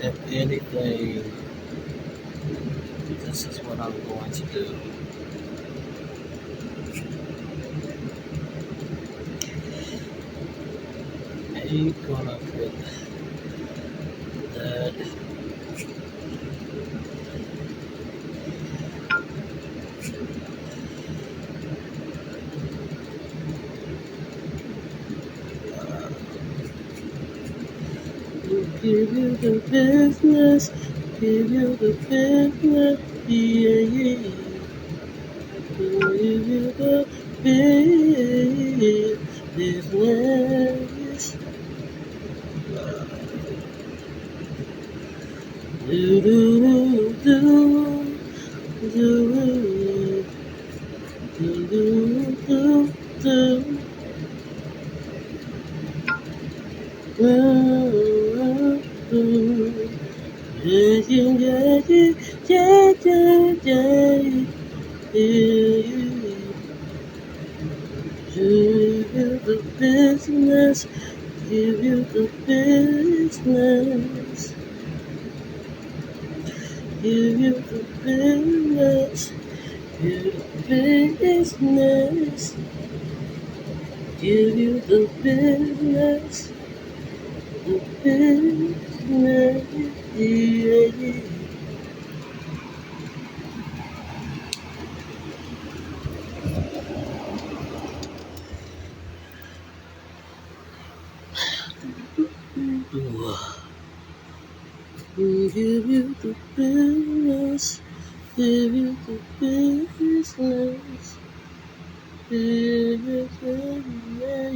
If anything, this is what I'm going to do. Ain't gonna put that. Give you the business, give you the business, yeah, yeah. Give you the business. Do do do do do do do do. Give you the business, give you the business, give you the business, give you the business, give you the business, the business, yeah. Give you the business, give you the business, give you the yeah.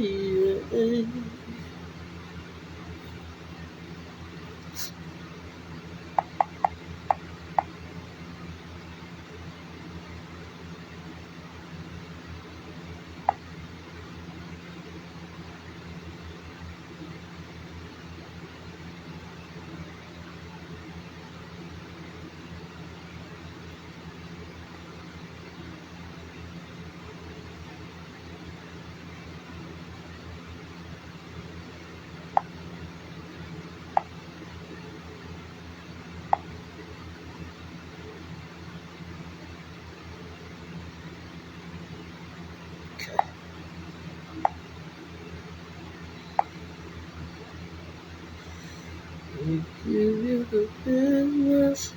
Give you the business,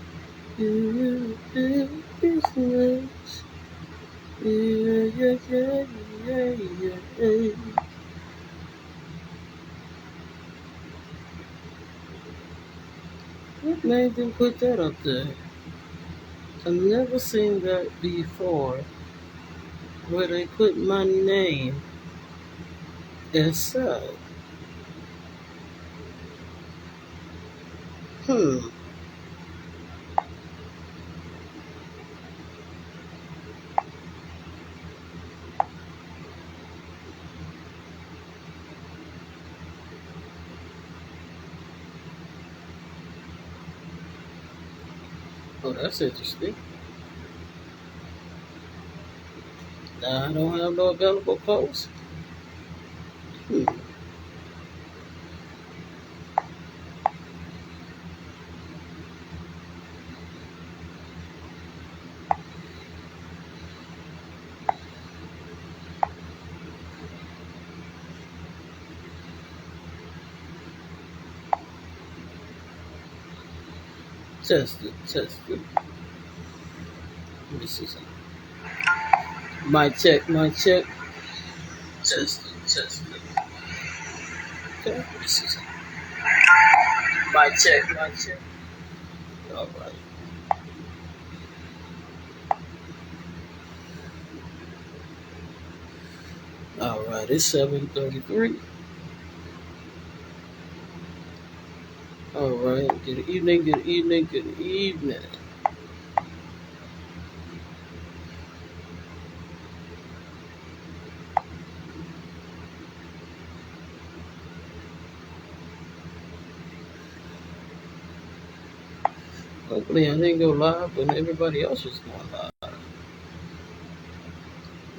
give you the business, yeah. What made them put that up there? I've never seen that before, where they put my name inside. Oh, that's interesting. Now I don't have no available posts. Test it. Let me see something. Mic check. Test it. Okay, let me see something. Mic check. All right. All right, it's 7:33. All right, good evening. Hopefully I didn't go live when everybody else was going live. Let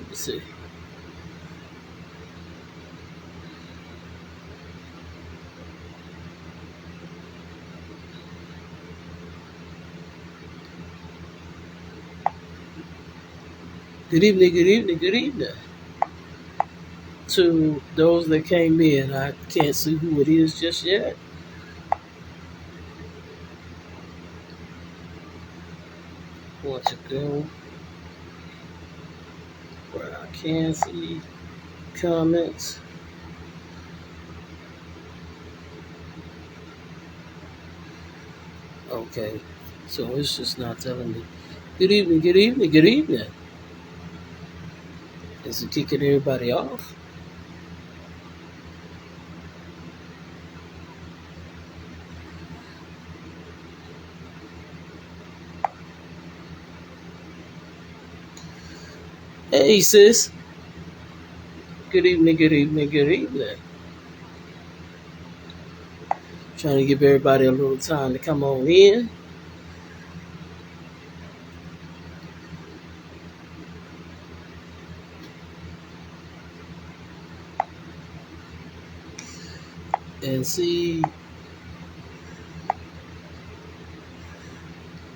me see. Good evening, good evening, good evening. To those that came in, I can't see who it is just yet. Want to go where I can see comments. Okay, so it's just not telling me. Good evening, good evening, good evening. Is it kicking everybody off? Hey, sis. Good evening, good evening, good evening. Trying to give everybody a little time to come on in. And see,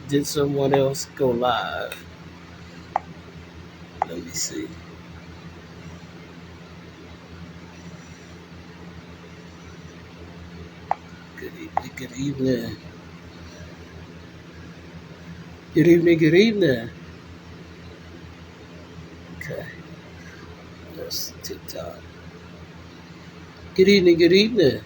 did someone else go live? Let me see. Good evening, good evening. Good evening, good evening. Okay, that's TikTok. Good evening, good evening.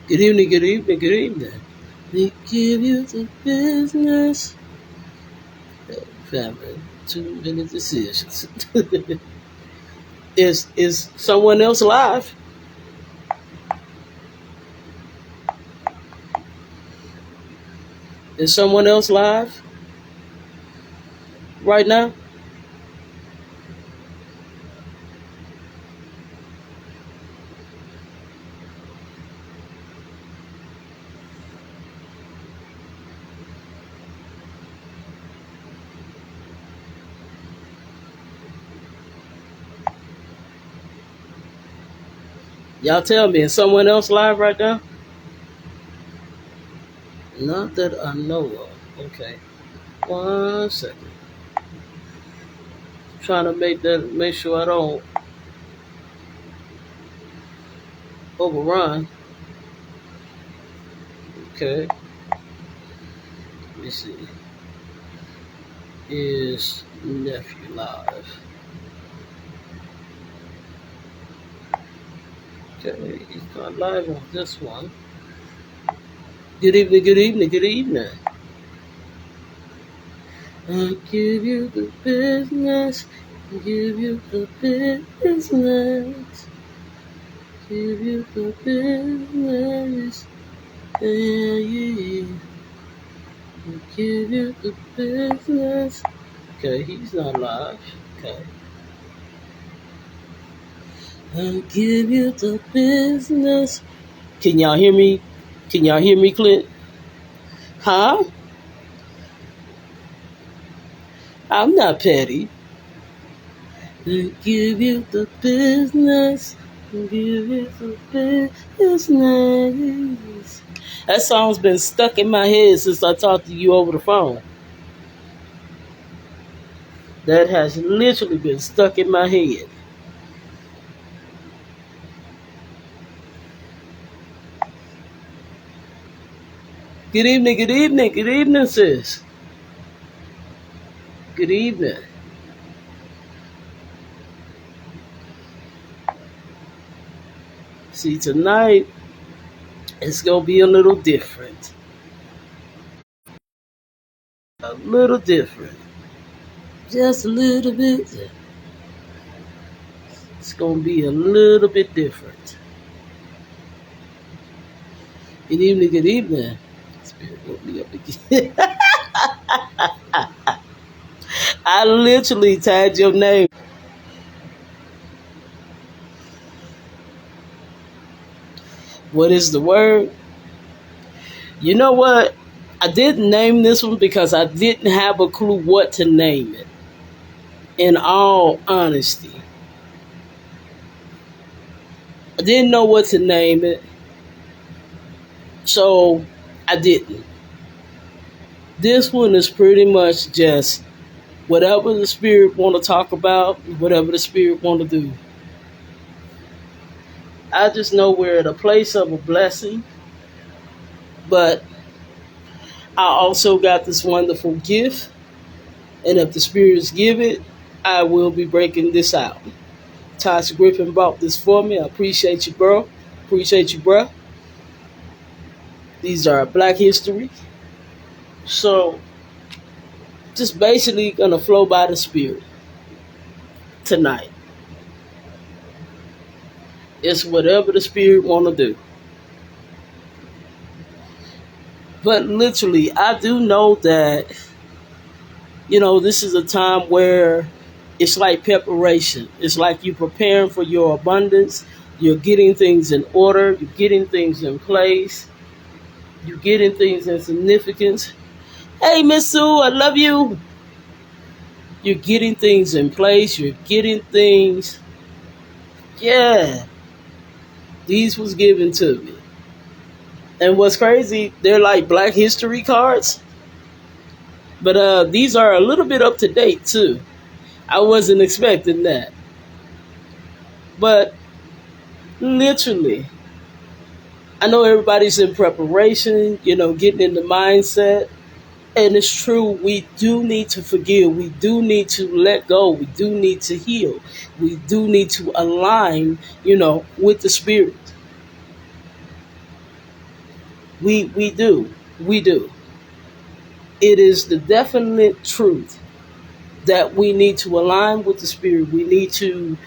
Good evening, good evening, good evening. They give you the business. Family, 2 minute decisions. Is someone else live? Is someone else live right now? Y'all tell me, is someone else live right now? Not that I know of. Okay. 1 second. Trying to make sure I don't overrun. Okay. Let me see. Is nephew live? Okay, he's not live on this one. Good evening, good evening, good evening. I give you the business. Give you the business. Give you the business. Yeah, yeah. Give you the business. Okay, he's not live. Okay. I give you the business. Can y'all hear me? Can y'all hear me, Clint? Huh? I'm not petty. I give you the business. Give you the business. That song's been stuck in my head since I talked to you over the phone. That has literally been stuck in my head. Good evening, good evening, good evening, sis. Good evening. See, tonight it's going to be a little different. A little different. Just a little bit. It's going to be a little bit different. Good evening, good evening. Spirit woke me up again. I literally tagged your name. What is the word? You know what? I didn't name this one because I didn't have a clue what to name it. In all honesty, I didn't know what to name it, so I didn't. This one is pretty much just whatever the spirit want to talk about, whatever the spirit want to do. I just know we're at a place of a blessing, but I also got this wonderful gift, and if the spirits give it, I will be breaking this out. Tasha Griffin bought this for me. I appreciate you, bro. Appreciate you, bro. These are Black History. So, just basically gonna flow by the spirit tonight. It's whatever the spirit want to do. But literally, I do know that, this is a time where it's like preparation. It's like you preparing for your abundance. You're getting things in order. You're getting things in place. You're getting things in significance. Hey, Miss Sue, I love you. You're getting things in place. You're getting things. Yeah. These was given to me. And what's crazy, they're like Black History cards. But these are a little bit up to date too. I wasn't expecting that. But literally, I know everybody's in preparation, getting in the mindset. And it's true, we do need to forgive. We do need to let go. We do need to heal. We do need to align, with the spirit. We do. We do. It is the definite truth that we need to align with the spirit. We need to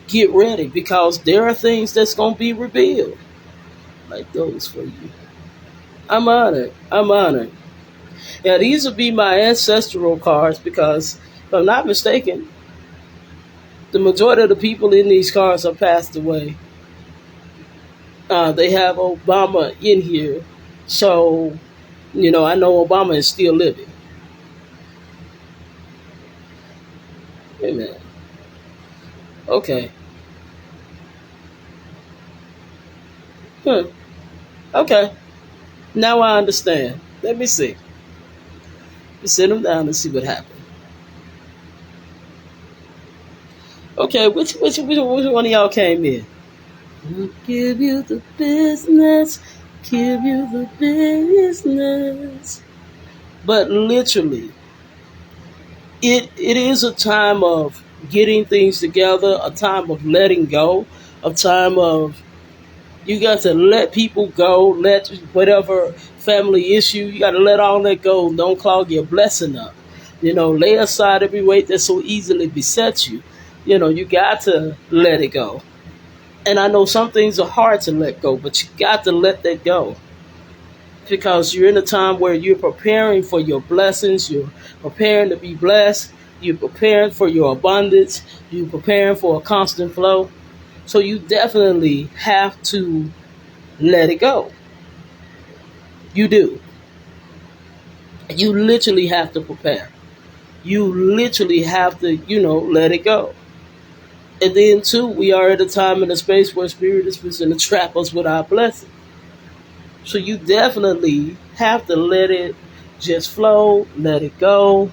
get ready because there are things that's going to be revealed. Like those for you. I'm honored. I'm honored. Yeah, these will be my ancestral cards because, if I'm not mistaken, the majority of the people in these cards are passed away. They have Obama in here. So, I know Obama is still living. Amen. Okay. Okay. Now I understand. Let me see. Sit them down and see what happened. Okay, which one of y'all came in? We'll give you the business. Give you the business. But literally, it is a time of getting things together, a time of letting go, a time of you got to let people go, let whatever family issue, you got to let all that go. Don't clog your blessing up. Lay aside every weight that so easily besets you. You got to let it go. And I know some things are hard to let go, but you got to let that go. Because you're in a time where you're preparing for your blessings, you're preparing to be blessed, you're preparing for your abundance, you're preparing for a constant flow. So you definitely have to let it go. You do. You literally have to prepare. You literally have to, let it go. And then, too, we are at a time and a space where Spirit is going to trap us with our blessing. So you definitely have to let it just flow, let it go.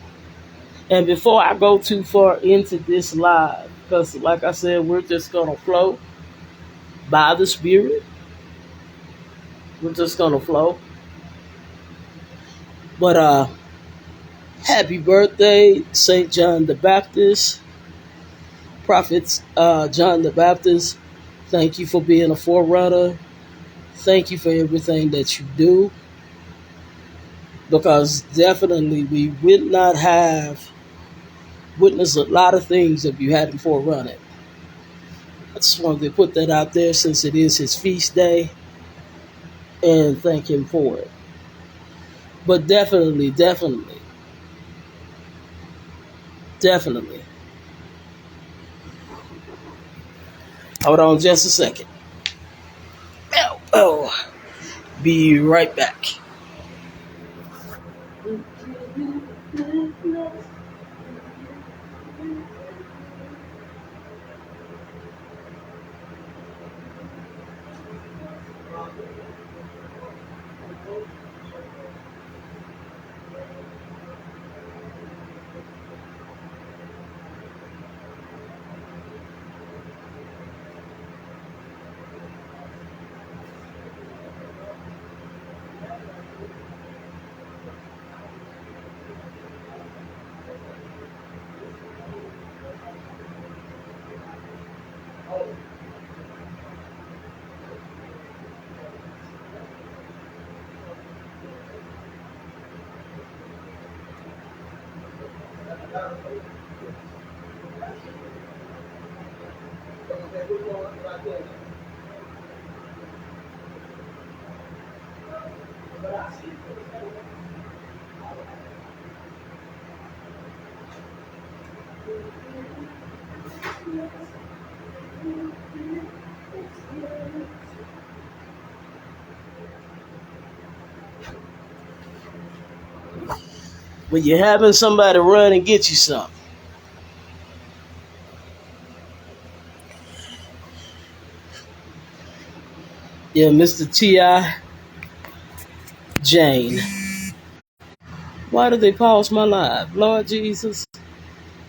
And before I go too far into this live, because like I said, we're just going to flow by the Spirit. We're just going to flow. But happy birthday, St. John the Baptist. Prophet John the Baptist, thank you for being a forerunner. Thank you for everything that you do. Because definitely we would not have witnessed a lot of things if you hadn't forerun it. I just wanted to put that out there since it is his feast day and thank him for it. But definitely, Definitely. Hold on just a second. Oh, oh. Be right back. When you're having somebody run and get you something. Yeah, Mr. T.I. Jane. Why did they pause my live? Lord Jesus.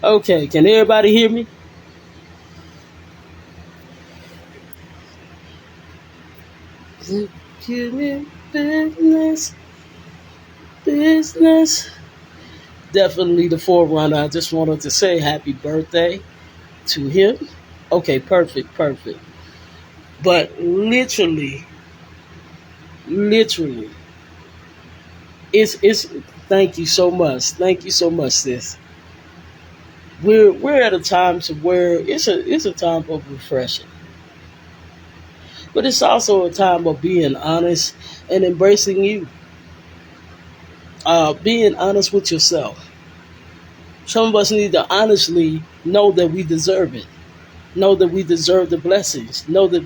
Okay, can everybody hear me? Give me business, business. Definitely the forerunner. I just wanted to say happy birthday to him. Okay, perfect, perfect. But literally, it's. Thank you so much. Thank you so much, sis. We're at a time to where it's a time of refreshing, but it's also a time of being honest and embracing you. Being honest with yourself. Some of us need to honestly know that we deserve it. Know that we deserve the blessings. Know that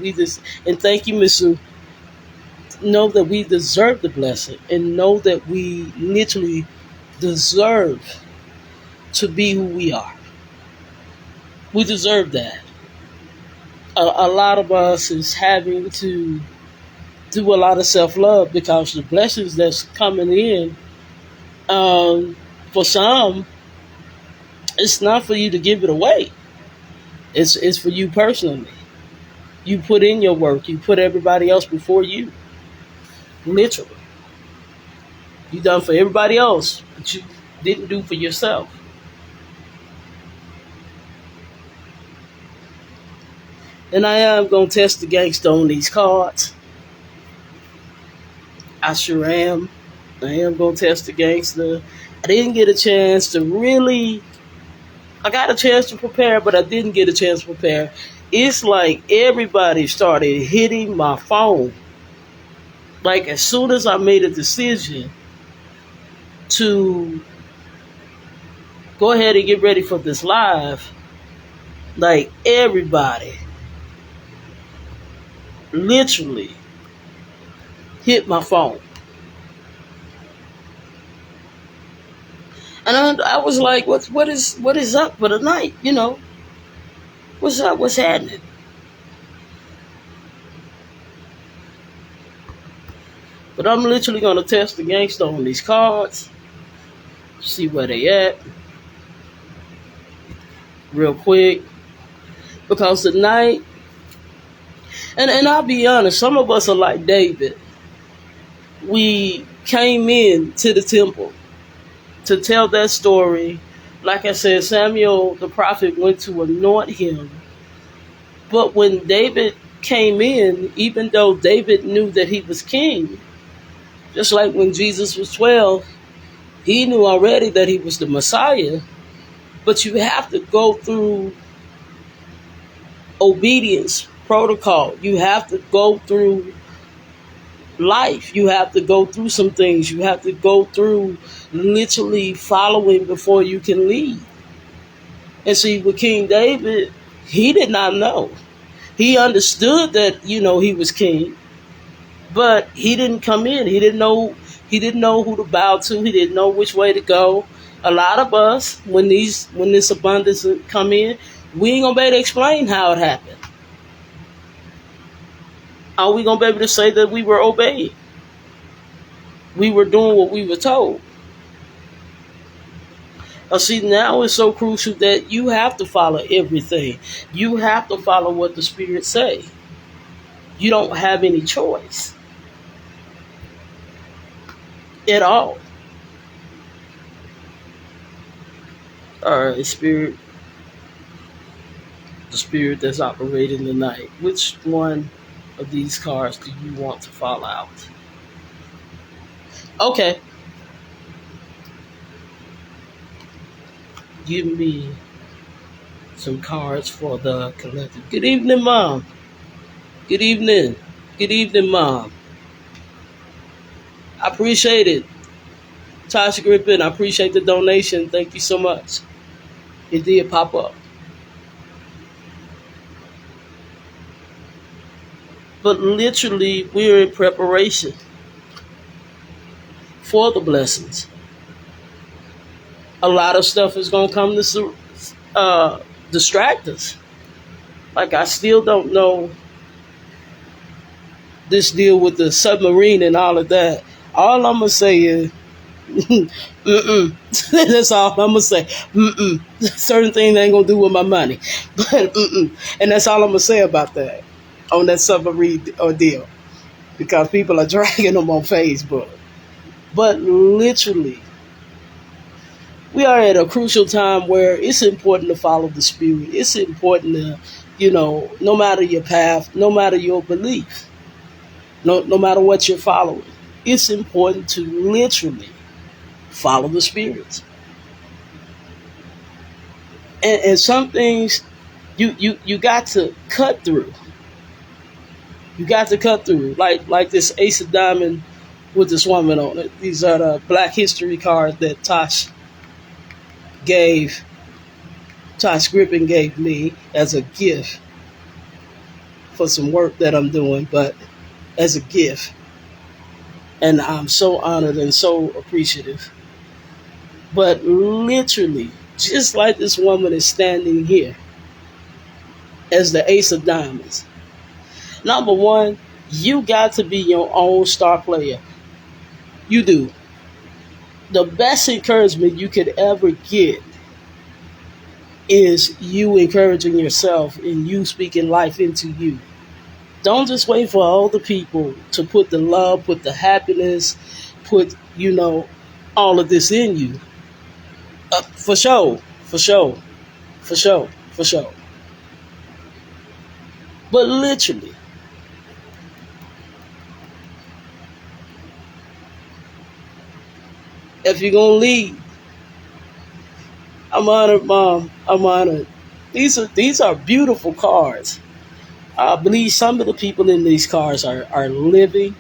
and thank you, Miss Sue. Know that we deserve the blessing, and know that we literally deserve to be who we are. We deserve that. A lot of us is having to do a lot of self love because the blessings that's coming in, for some, it's not for you to give it away. It's for you personally. You put in your work. You put everybody else before you. Literally. You done for everybody else, but you didn't do for yourself. And I am going to test the gangster on these cards. I sure am. I am going to test the gangster. I didn't get a chance to really... I got a chance to prepare, but I didn't get a chance to prepare. It's like everybody started hitting my phone. Like as soon as I made a decision to go ahead and get ready for this live, like everybody literally hit my phone. And I was like, what is up for the night? You know, what's up? What's happening? But I'm literally going to test the gangster on these cards, see where they at real quick. Because tonight, and I'll be honest, some of us are like David. We came in to the temple to tell that story. Like I said, Samuel the prophet went to anoint him. But when David came in, even though David knew that he was king, just like when Jesus was 12, he knew already that he was the Messiah. But you have to go through obedience protocol. You have to go through life. You have to go through some things. You have to go through literally following before you can lead. And see, with King David, he did not know. He understood that, he was king, but he didn't come in. He didn't know who to bow to. He didn't know which way to go. A lot of us, when this abundance come in, we ain't gonna be able to explain how it happened. Are we gonna be able to say that we were obeying? We were doing what we were told. See, now it's so crucial that you have to follow everything. You have to follow what the Spirit say. You don't have any choice at all. All right, Spirit, the Spirit that's operating tonight. Which one of these cards do you want to fall out? Okay. Give me some cards for the collective. Good evening, Mom. Good evening. Good evening, Mom. I appreciate it. Tasha Griffin, I appreciate the donation. Thank you so much. It did pop up. But literally, we're in preparation for the blessings. A lot of stuff is going to come to distract us. Like, I still don't know this deal with the submarine and all of that. All I'm going to say is, mm-mm. That's all I'm going to say. Mm-mm. Certain things ain't going to do with my money. But, mm-mm. And that's all I'm going to say about that, on that submarine ordeal. Because people are dragging them on Facebook. But literally, we are at a crucial time where it's important to follow the Spirit. It's important to, no matter your path, no matter your belief, no matter what you're following, it's important to literally follow the Spirit. And some things you got to cut through. You got to cut through. Like this Ace of Diamond with this woman on it. These are the Black History cards that Tosh Griffin gave me as a gift for some work that I'm doing, but as a gift. And I'm so honored and so appreciative. But literally, just like this woman is standing here as the Ace of Diamonds. Number one, you got to be your own star player. You do. The best encouragement you could ever get is you encouraging yourself and you speaking life into you. Don't just wait for other people to put the love, put the happiness, put, all of this in you. For sure. But literally, if you're going to lead, I'm honored, Mom. I'm honored. These are beautiful cards. I believe some of the people in these cards are living.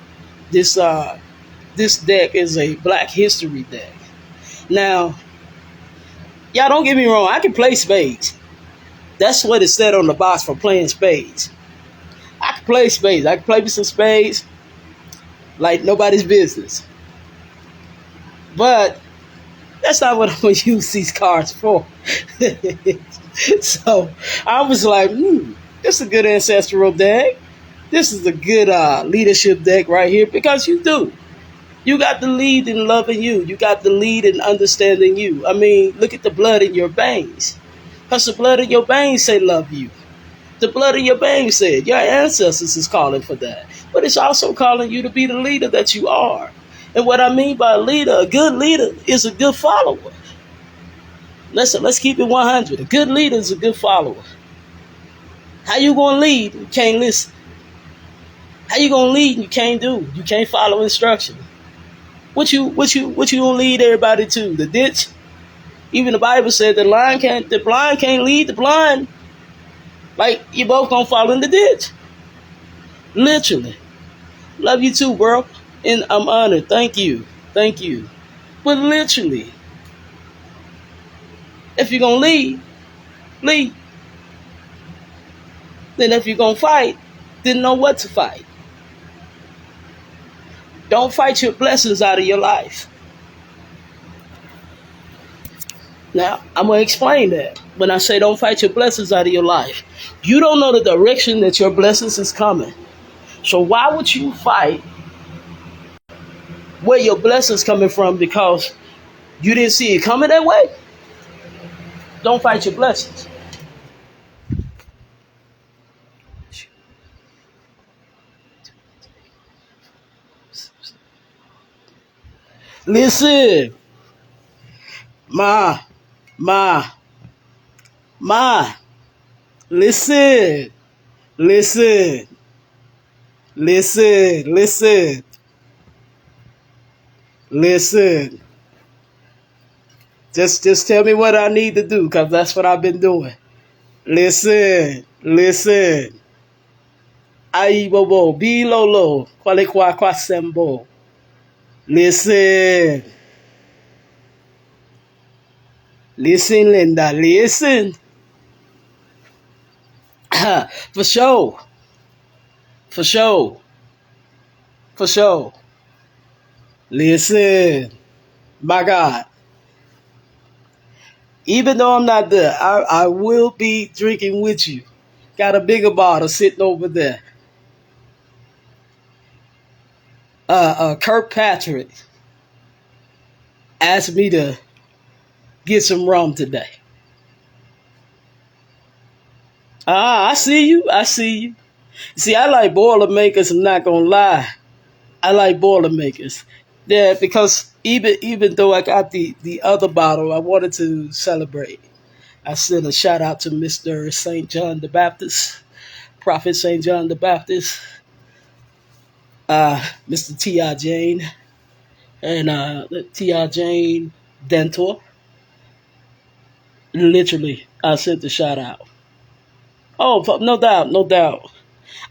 This deck is a Black History deck. Now, y'all don't get me wrong. I can play spades. That's what it said on the box for playing spades. I can play spades. I can play with some spades like nobody's business. But that's not what I'm going to use these cards for. So I was like, this is a good ancestral deck. This is a good leadership deck right here, because you do. You got the lead in loving you. You got the lead in understanding you. I mean, look at the blood in your veins. Because the blood in your veins say love you. The blood in your veins said your ancestors is calling for that. But it's also calling you to be the leader that you are. And what I mean by a good leader is a good follower. Listen, let's keep it 100. A good leader is a good follower. How you going to lead? You can't listen. How you going to lead? You can't do. You can't follow instruction. What you going to lead everybody to? The ditch? Even the Bible said the blind can't lead the blind. Like, you both going to fall in the ditch. Literally. Love you too, bro. And I'm honored. Thank you. But literally, if you're going to lead, Leave. Then if you're going to fight, didn't know what to fight. Don't fight your blessings out of your life. Now, I'm going to explain that. When I say don't fight your blessings out of your life, you don't know the direction that your blessings is coming. So why would you fight where your blessings coming from because you didn't see it coming that way? Don't fight your blessings. Listen, ma, listen, listen, listen, listen, listen. Just tell me what I need to do, because that's what I've been doing. Listen, listen. Ayi bobo, bi lolo, kwale kwa sembo. Listen. Listen, Linda, listen. For sure. For sure. For sure. Listen. My God. Even though I'm not there, I will be drinking with you. Got a bigger bottle sitting over there. Kirkpatrick asked me to get some rum today. I see you. I see you. See, I like Boilermakers. I'm not gonna lie. I like Boilermakers. Yeah, because even though I got the other bottle, I wanted to celebrate. I sent a shout out to Mr. St. John the Baptist, Prophet St. John the Baptist, Mr. T.I. Jane, and T.I. Jane Dentor. Literally, I sent the shout out. Oh, no doubt, no doubt.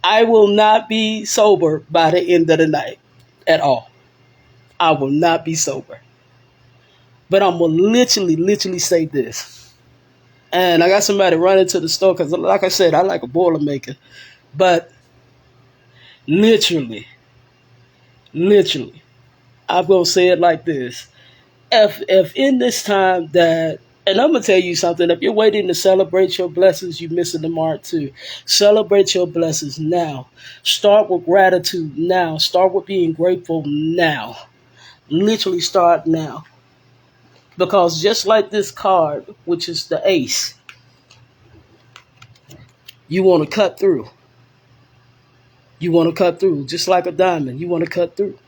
I will not be sober by the end of the night at all. I will not be sober. But I'm going to literally say this. And I got somebody running to the store because, like I said, I like a Boilermaker. But literally, I'm going to say it like this. If in this time that, and I'm going to tell you something, if you're waiting to celebrate your blessings, you're missing the mark too. Celebrate your blessings now. Start with gratitude now. Start with being grateful now. Literally start now. Because just like this card, which is the ace, you want to cut through. You want to cut through. Just like a diamond, you want to cut through.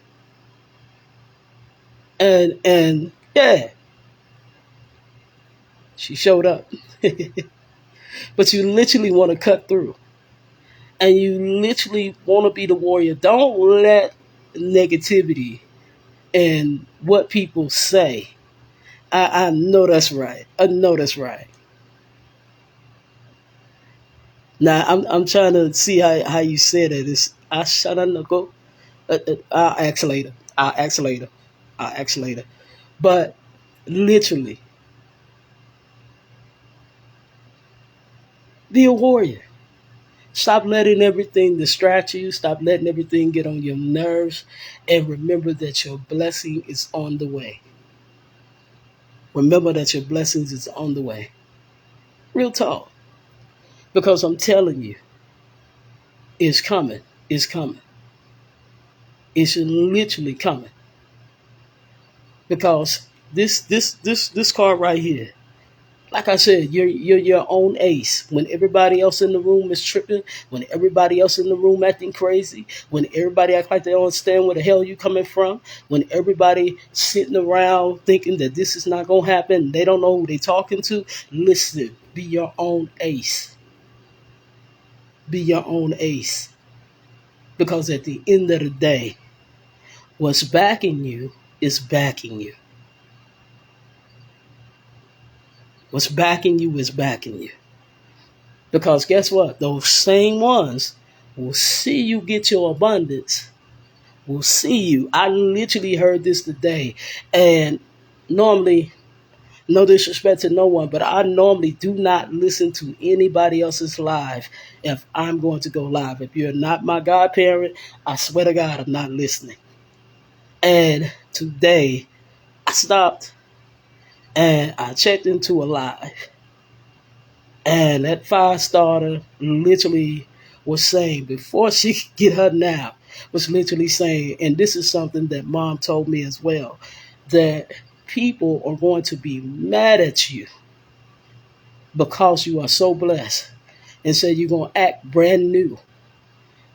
And yeah, she showed up. But you literally want to cut through. And you literally want to be the warrior. Don't let negativity and what people say. I know that's right. I know that's right. Now I'm trying to see how you said it. It's Asharanako. I'll ask later. I'll ask later. But literally, be a warrior. Stop letting everything distract you. Stop letting everything get on your nerves. And remember that your blessing is on the way. Remember that your blessings is on the way. Real talk. Because I'm telling you, it's coming. It's coming. It's literally coming. Because this card right here, like I said, you're your own ace. When everybody else in the room is tripping, when everybody else in the room acting crazy, when everybody act like they don't understand where the hell you coming from, when everybody sitting around thinking that this is not gonna happen, they don't know who they talking to. Listen, be your own ace. Be your own ace. Because at the end of the day, what's backing you is backing you. What's backing you is backing you. Because guess what? Those same ones will see you get your abundance. Will see you. I literally heard this today. And normally No disrespect to no one, but I normally do not listen to anybody else's live if I'm going to go live. If you're not my godparent, I swear to God, I'm not listening. And today, I stopped and I checked into a live. And that fire starter literally was saying, before she could get her nap, was literally saying, and this is something that mom told me as well, that people are going to be mad at you because you are so blessed and say you're going to act brand new.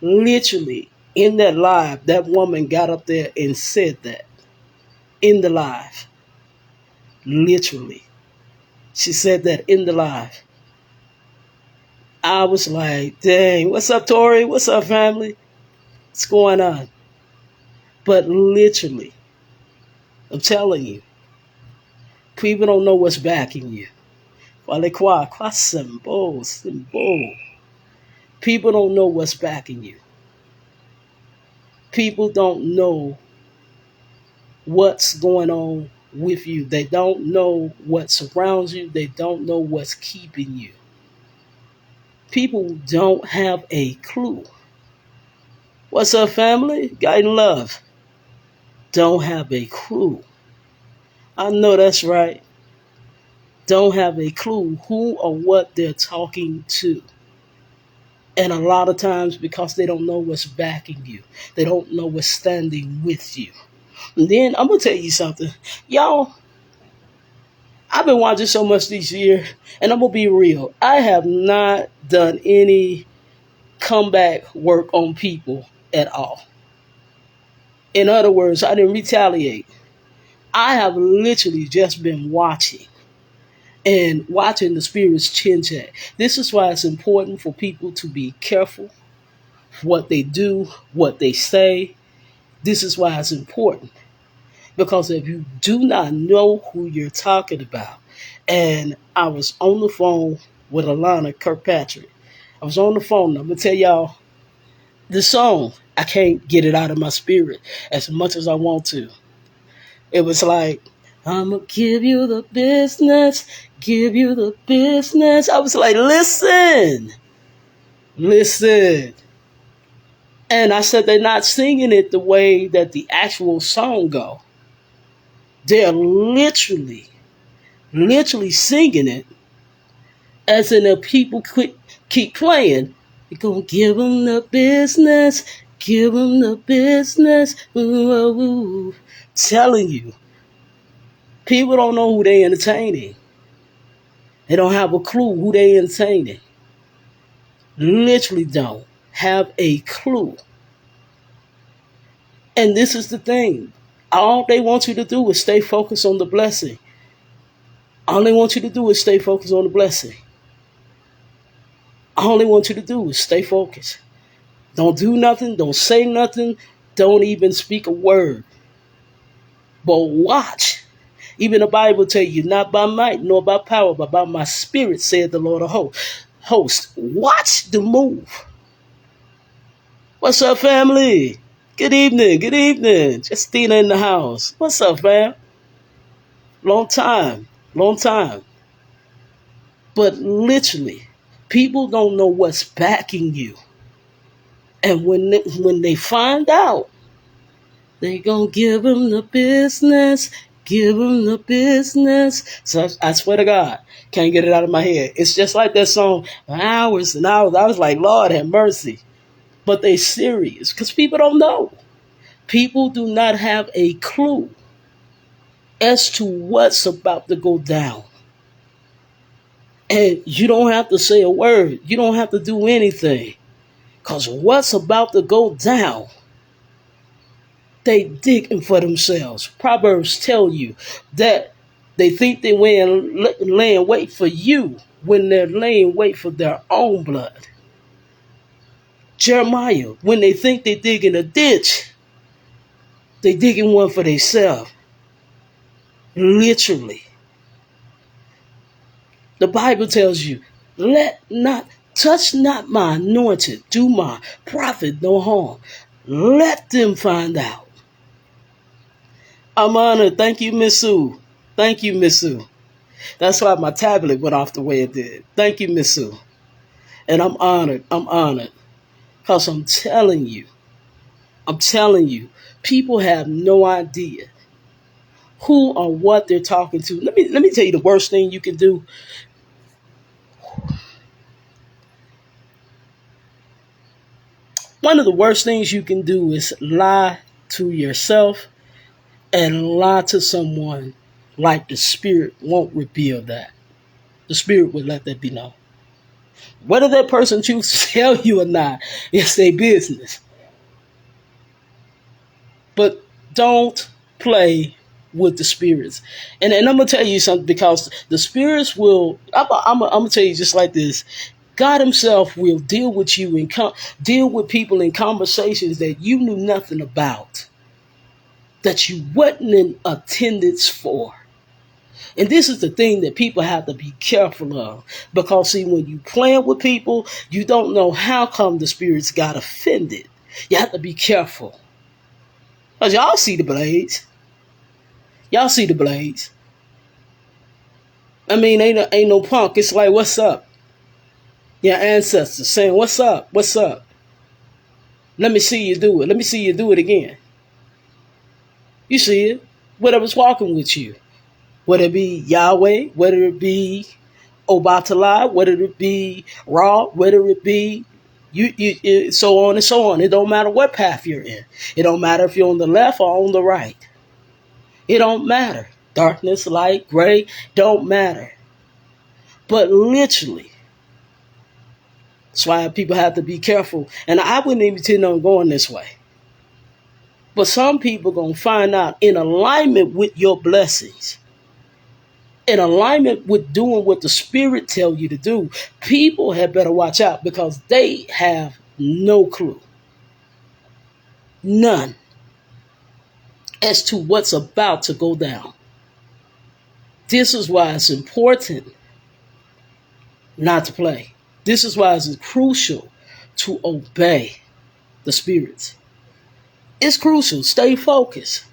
Literally, in that live, that woman got up there and said that in the live. Literally. She said that in the live. I was like, dang, what's up, Tori? What's up, family? What's going on? But literally, I'm telling you, people don't know what's backing you. People don't know what's backing you. People don't know what's going on with you. They don't know what surrounds you. They don't know what's keeping you. People don't have a clue. What's up, family? God in love. Don't have a clue. I know that's right. Don't have a clue who or what they're talking to. And a lot of times because they don't know what's backing you. They don't know what's standing with you. And then I'm going to tell you something. Y'all, I've been watching so much this year, and I'm going to be real. I have not done any comeback work on people at all. In other words, I didn't retaliate. I have literally just been watching and watching the spirits chin check. This is why it's important for people to be careful what they do, what they say. This is why it's important. Because if you do not know who you're talking about, and I was on the phone with Alana Kirkpatrick. I was on the phone. I'm going to tell y'all the song. I can't get it out of my spirit as much as I want to. It was like, I'm going to give you the business, give you the business. I was like, listen. And I said, they're not singing it the way that the actual song go. They're literally singing it as in the people keep playing. You're going to give them the business, give them the business. Ooh, ooh, ooh. Telling you, people don't know who they entertaining. They don't have a clue who they entertaining. Literally don't have a clue. And this is the thing. All they want you to do is stay focused on the blessing. All they want you to do is stay focused on the blessing. All they want you to do is stay focused. Don't do nothing. Don't say nothing. Don't even speak a word. But watch. Even the Bible tell you, not by might nor by power, but by my spirit, said the Lord of hosts. Watch the move. What's up, family? Good evening. Justina in the house. What's up, fam? Long time. But literally, people don't know what's backing you. And when they find out, they gonna give them the business. So I swear to God, can't get it out of my head. It's just like that song, hours and hours. I was like, Lord have mercy. But they serious because people don't know. People do not have a clue as to what's about to go down. And you don't have to say a word. You don't have to do anything. Because what's about to go down, they digging for themselves. Proverbs tell you that they think they're laying wait for you when they're laying wait for their own blood. Jeremiah, when they think they're digging a ditch, they digging one for themselves. Literally. The Bible tells you, touch not my anointed, do my prophet no harm. Let them find out. I'm honored. Thank you, Miss Sue. That's why my tablet went off the way it did. Thank you, Miss Sue. And I'm honored. I'm honored. Because I'm telling you, people have no idea who or what they're talking to. Let me tell you the worst thing you can do. One of the worst things you can do is lie to yourself and lie to someone like the Spirit won't reveal that. The Spirit would let that be known. Whether that person chooses to tell you or not, it's their business. But don't play with the spirits. And I'm going to tell you something, because the spirits will, I'm going to tell you just like this. God himself will deal with you and deal with people in conversations that you knew nothing about, that you wasn't in attendance for. And this is the thing that people have to be careful of. Because, see, when you playing with people, you don't know how come the spirits got offended. You have to be careful. Because y'all see the blades. Y'all see the blades. I mean, ain't no punk. It's like, what's up? Your ancestors saying, what's up? What's up? Let me see you do it. Let me see you do it again. You see it. Whatever's walking with you. Whether it be Yahweh, whether it be Obatalai, whether it be Ra, whether it be so on and so on. It don't matter what path you're in. It don't matter if you're on the left or on the right. It don't matter. Darkness, light, gray, don't matter. But literally, that's why people have to be careful. And I wouldn't even intend on going this way. But some people going to find out, in alignment with your blessings, in alignment with doing what the Spirit tell you to do, people had better watch out, because they have no clue. None. As to what's about to go down. This is why it's important not to play. This is why it's crucial to obey the spirits. It's crucial. Stay focused.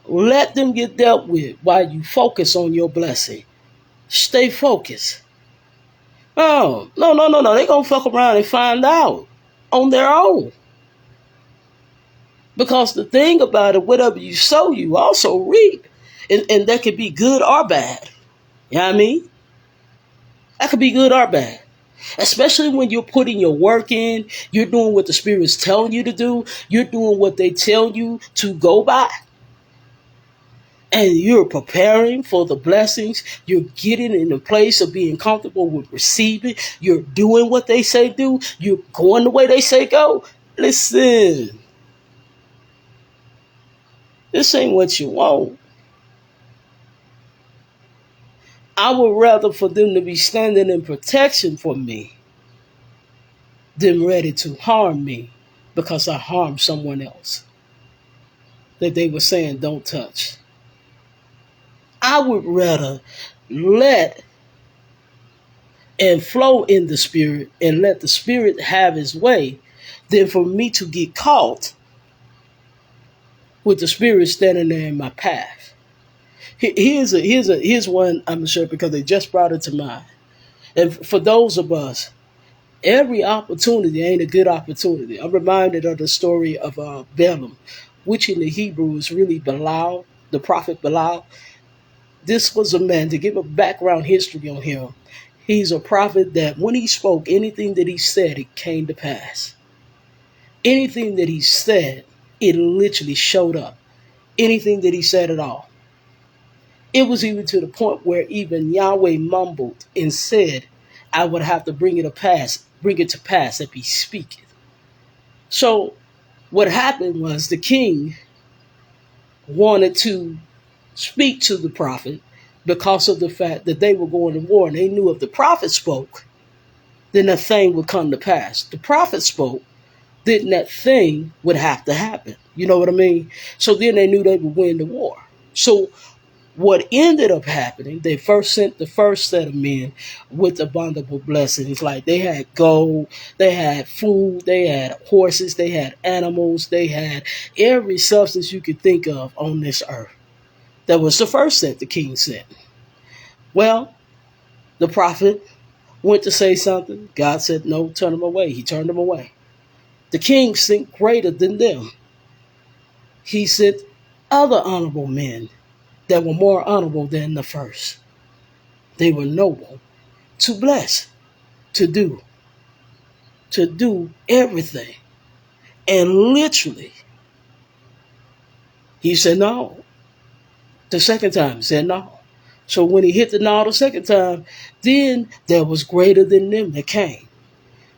Let them get dealt with while you focus on your blessing. Stay focused. Oh, no. They're going to fuck around and find out on their own. Because the thing about it, whatever you sow, you also reap. And that could be good or bad. You know what I mean? That could be good or bad. Especially when you're putting your work in, you're doing what the Spirit's telling you to do, you're doing what they tell you to go by. And you're preparing for the blessings. You're getting in a place of being comfortable with receiving. You're doing what they say do. You're going the way they say go. Listen. This ain't what you want. I would rather for them to be standing in protection for me than ready to harm me because I harmed someone else that they were saying don't touch. I would rather let and flow in the Spirit and let the Spirit have his way than for me to get caught with the Spirit standing there in my path. Here's one I'm sure, because they just brought it to mind. And for those of us, every opportunity ain't a good opportunity. I'm reminded of the story of Balaam, which in the Hebrew is really Balaam, the prophet Balaam. This was a man, to give a background history on him, he's a prophet that when he spoke, anything that he said, it came to pass. Anything that he said, it literally showed up. Anything that he said at all. It was even to the point where even Yahweh mumbled and said, I would have to bring it to pass if he speaketh. So what happened was the king wanted to speak to the prophet because of the fact that they were going to war, and they knew if the prophet spoke, then that thing would come to pass. The prophet spoke, then that thing would have to happen. You know what I mean? So then they knew they would win the war. So what ended up happening, they first sent the first set of men with abominable blessings. Like they had gold, they had food, they had horses, they had animals, they had every substance you could think of on this earth. That was the first set the king sent. Well, the prophet went to say something. God said, no, turn him away. He turned him away. The king sent greater than them. He sent other honorable men that were more honorable than the first. They were noble, to bless, to do everything. And literally, he said no. The second time, he said no. So when he hit the no the second time, then there was greater than them that came.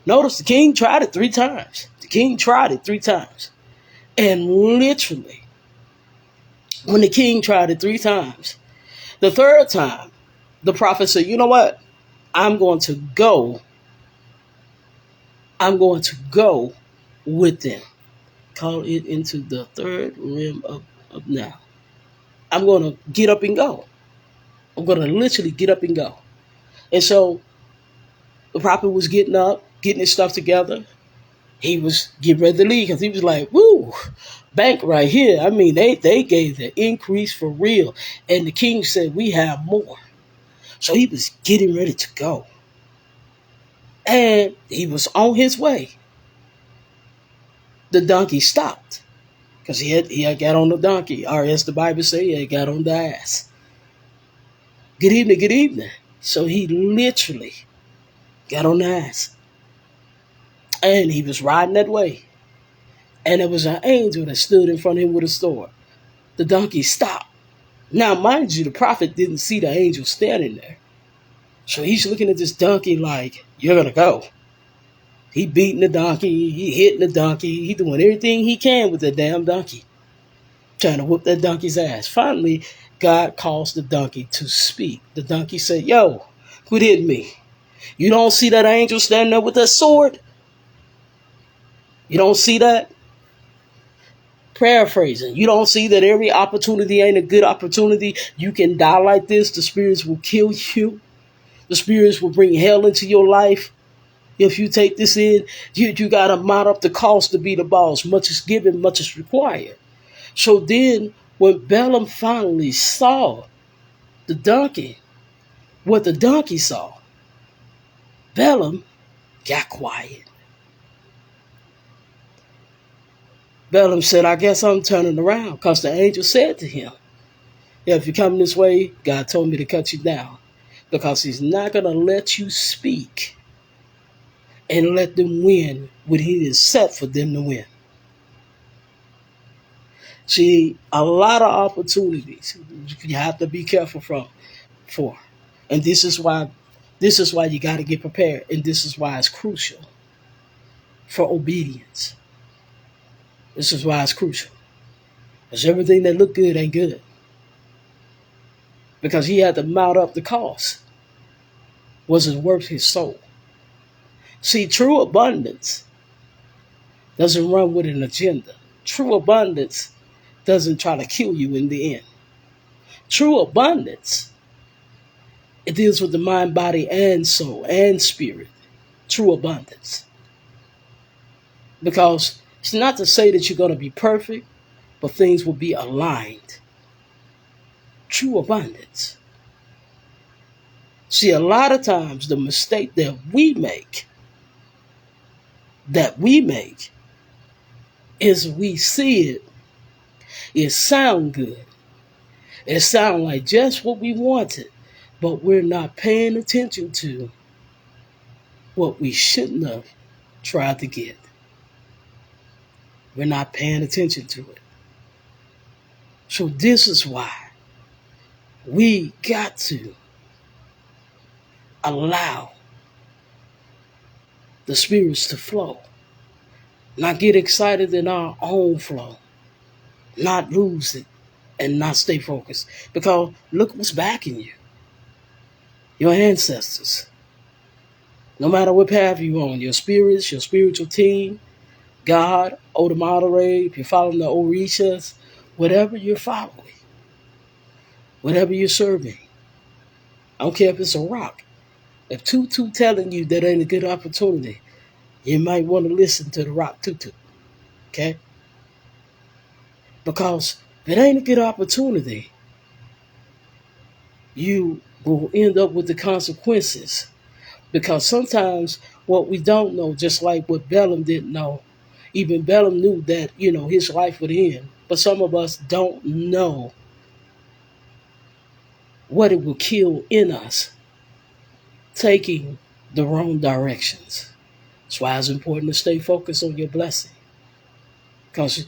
Notice the king tried it 3 times. The king tried it 3 times. And literally, when the king tried it 3 times, the third time, the prophet said, you know what? I'm going to go with them. Call it into the third realm of now. I'm going to get up and go. I'm going to literally get up and go. And so the prophet was getting up, getting his stuff together. He was getting ready to leave because he was like, woo, bank right here. I mean, they gave the increase for real. And the king said, we have more. So he was getting ready to go. And he was on his way. The donkey stopped because he had got on the donkey, or as the Bible says, he had got on the ass. Good evening, good evening. So he literally got on the ass. And he was riding that way. And there was an angel that stood in front of him with a sword. The donkey stopped. Now, mind you, the prophet didn't see the angel standing there. So he's looking at this donkey like, you're going to go. He beating the donkey. He hitting the donkey. He doing everything he can with that damn donkey. Trying to whoop that donkey's ass. Finally, God caused the donkey to speak. The donkey said, yo, quit hitting me. You don't see that angel standing there with that sword? You don't see that? Paraphrasing. You don't see that every opportunity ain't a good opportunity. You can die like this. The spirits will kill you. The spirits will bring hell into your life. If you take this in, you got to mount up the cost to be the boss. Much is given, much is required. So then when Balaam finally saw the donkey, what the donkey saw, Balaam got quiet. Balaam said, I guess I'm turning around, because the angel said to him, yeah, if you come this way, God told me to cut you down, because he's not going to let you speak and let them win what he is set for them to win. See, a lot of opportunities you have to be careful for. And this is why you got to get prepared. And this is why it's crucial for obedience. This is why it's crucial. Because everything that look good ain't good. Because he had to mount up the cost. Was it worth his soul? See, true abundance doesn't run with an agenda. True abundance doesn't try to kill you in the end. True abundance, it deals with the mind, body, and soul, and spirit. True abundance. Because it's not to say that you're going to be perfect, but things will be aligned. True abundance. See, a lot of times the mistake that we make is we see it, it sound good. It sound like just what we wanted, but we're not paying attention to what we shouldn't have tried to get. We're not paying attention to it. So this is why we got to allow the spirits to flow. Not get excited in our own flow. Not lose it and not stay focused. Because look what's backing you. Your ancestors. No matter what path you're on, your spirits, your spiritual team, God, Oda Madre, if you're following the Orishas, whatever you're following, whatever you're serving. I don't care if it's a rock. If Tutu telling you that ain't a good opportunity, you might want to listen to the rock Tutu. Okay? Because if it ain't a good opportunity, you we'll end up with the consequences. Because sometimes what we don't know, just like what Balaam didn't know, even Balaam knew that, his life would end. But some of us don't know what it will kill in us, taking the wrong directions. That's why it's important to stay focused on your blessing. Because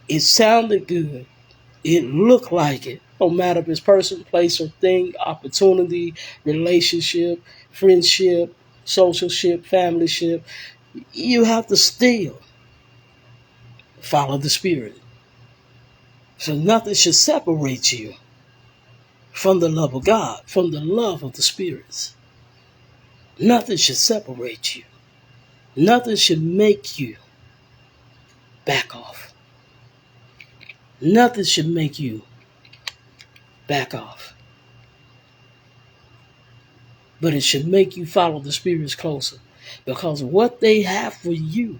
it sounded good. It looked like it. No matter if it's person, place, or thing, opportunity, relationship, friendship, socialship, familyship, you have to still follow the Spirit. So nothing should separate you from the love of God, from the love of the spirits. Nothing should separate you. Nothing should make you back off. Nothing should make you back off. But it should make you follow the spirits closer. Because what they have for you,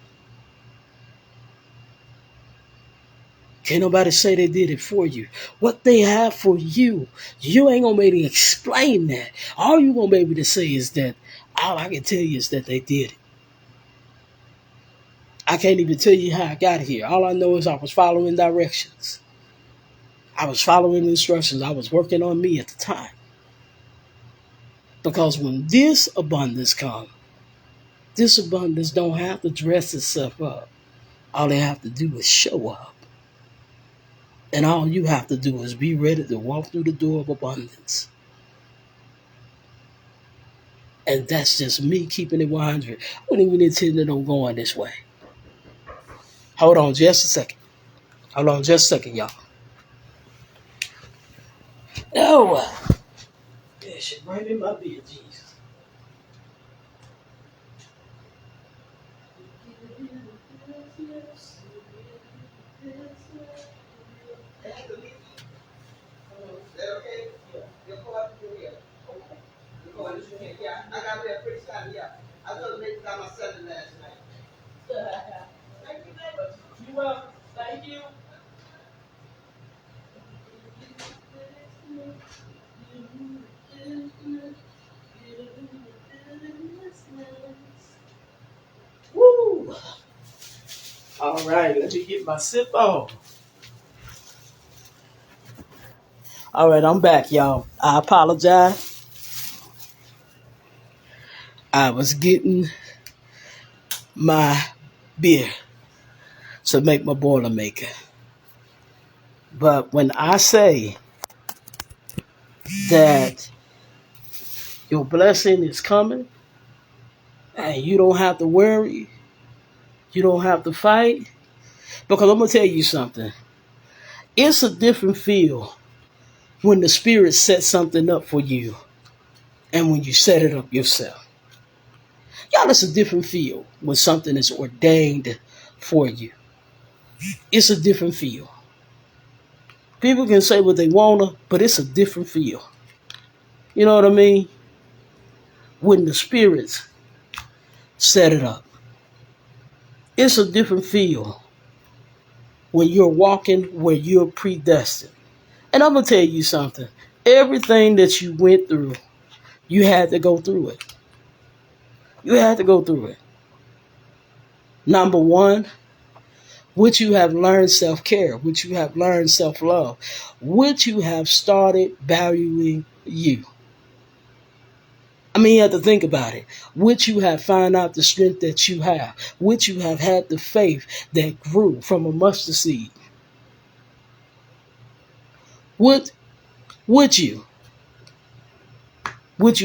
can't nobody say they did it for you. What they have for you, you ain't gonna be able to explain that. All you gonna be able to say is that, all I can tell you is that they did it. I can't even tell you how I got here. All I know is I was following directions. I was following instructions. I was working on me at the time. Because when this abundance comes, this abundance don't have to dress itself up. All they have to do is show up. And all you have to do is be ready to walk through the door of abundance. And that's just me keeping it 100. I wouldn't even intend on going this way. Hold on just a second. Hold on just a second, y'all. Oh, yeah, shit right in my beard, Jesus. Yeah, I got there pretty soon. Yeah, I was gonna make my Sunday last night. Thank you very much. You're welcome. Thank you. Woo! All right, let me get my sip on. All right, I'm back, y'all. I apologize. I was getting my beer to make my Boilermaker. But when I say that your blessing is coming and you don't have to worry, you don't have to fight, because I'm going to tell you something. It's a different feel when the Spirit sets something up for you and when you set it up yourself. Y'all, it's a different feel when something is ordained for you. It's a different feel. People can say what they want to, but it's a different feel. You know what I mean? When the spirits set it up. It's a different feel when you're walking where you're predestined. And I'm going to tell you something. Everything that you went through, you had to go through it. You had to go through it. Number one, which you have learned self-care, which you have learned self-love, which you have started valuing you. I mean, you have to think about it. Which you have found out the strength that you have, which you have had the faith that grew from a mustard seed. Would you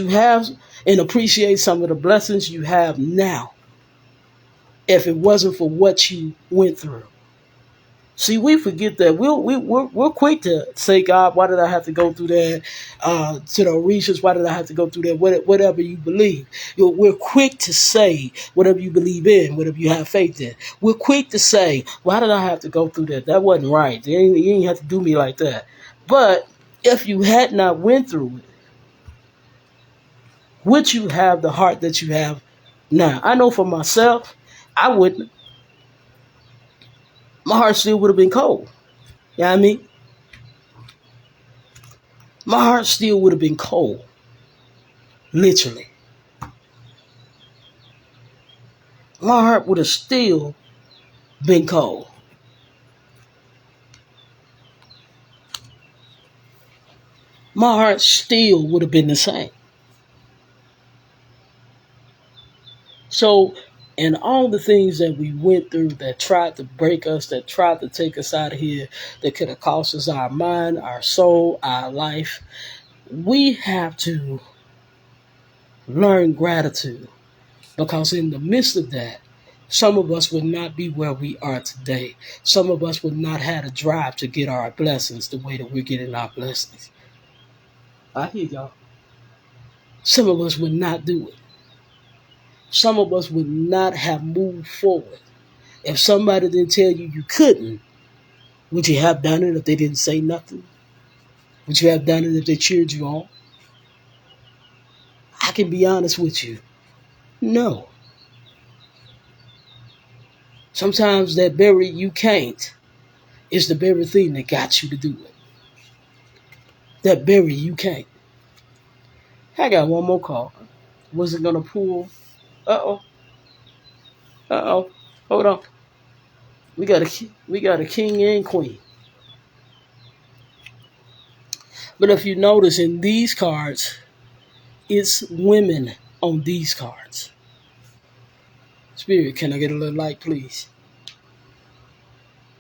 have and appreciate some of the blessings you have now if it wasn't for what you went through? See, we forget that we're quick to say, God, why did I have to go through that? To the Orishas, why did I have to go through that? Whatever you believe. We're quick to say whatever you believe in, whatever you have faith in. We're quick to say, why did I have to go through that? That wasn't right. You ain't have to do me like that. But if you had not went through it, would you have the heart that you have now? I know for myself, I wouldn't. My heart still would have been cold. You know what I mean? My heart still would have been cold. Literally. My heart would have still been cold. My heart still would have been the same. So, and all the things that we went through that tried to break us, that tried to take us out of here, that could have cost us our mind, our soul, our life, we have to learn gratitude. Because in the midst of that, some of us would not be where we are today. Some of us would not have a drive to get our blessings the way that we're getting our blessings. I hear y'all. Some of us would not do it. Some of us would not have moved forward. If somebody didn't tell you you couldn't, would you have done it if they didn't say nothing? Would you have done it if they cheered you on? I can be honest with you. No. Sometimes that very you can't is the very thing that got you to do it. That very you can't. I got one more call. Was it gonna pull? Uh-oh. Uh-oh. Hold on. We got a king and queen. But if you notice in these cards, it's women on these cards. Spirit, can I get a little light, please?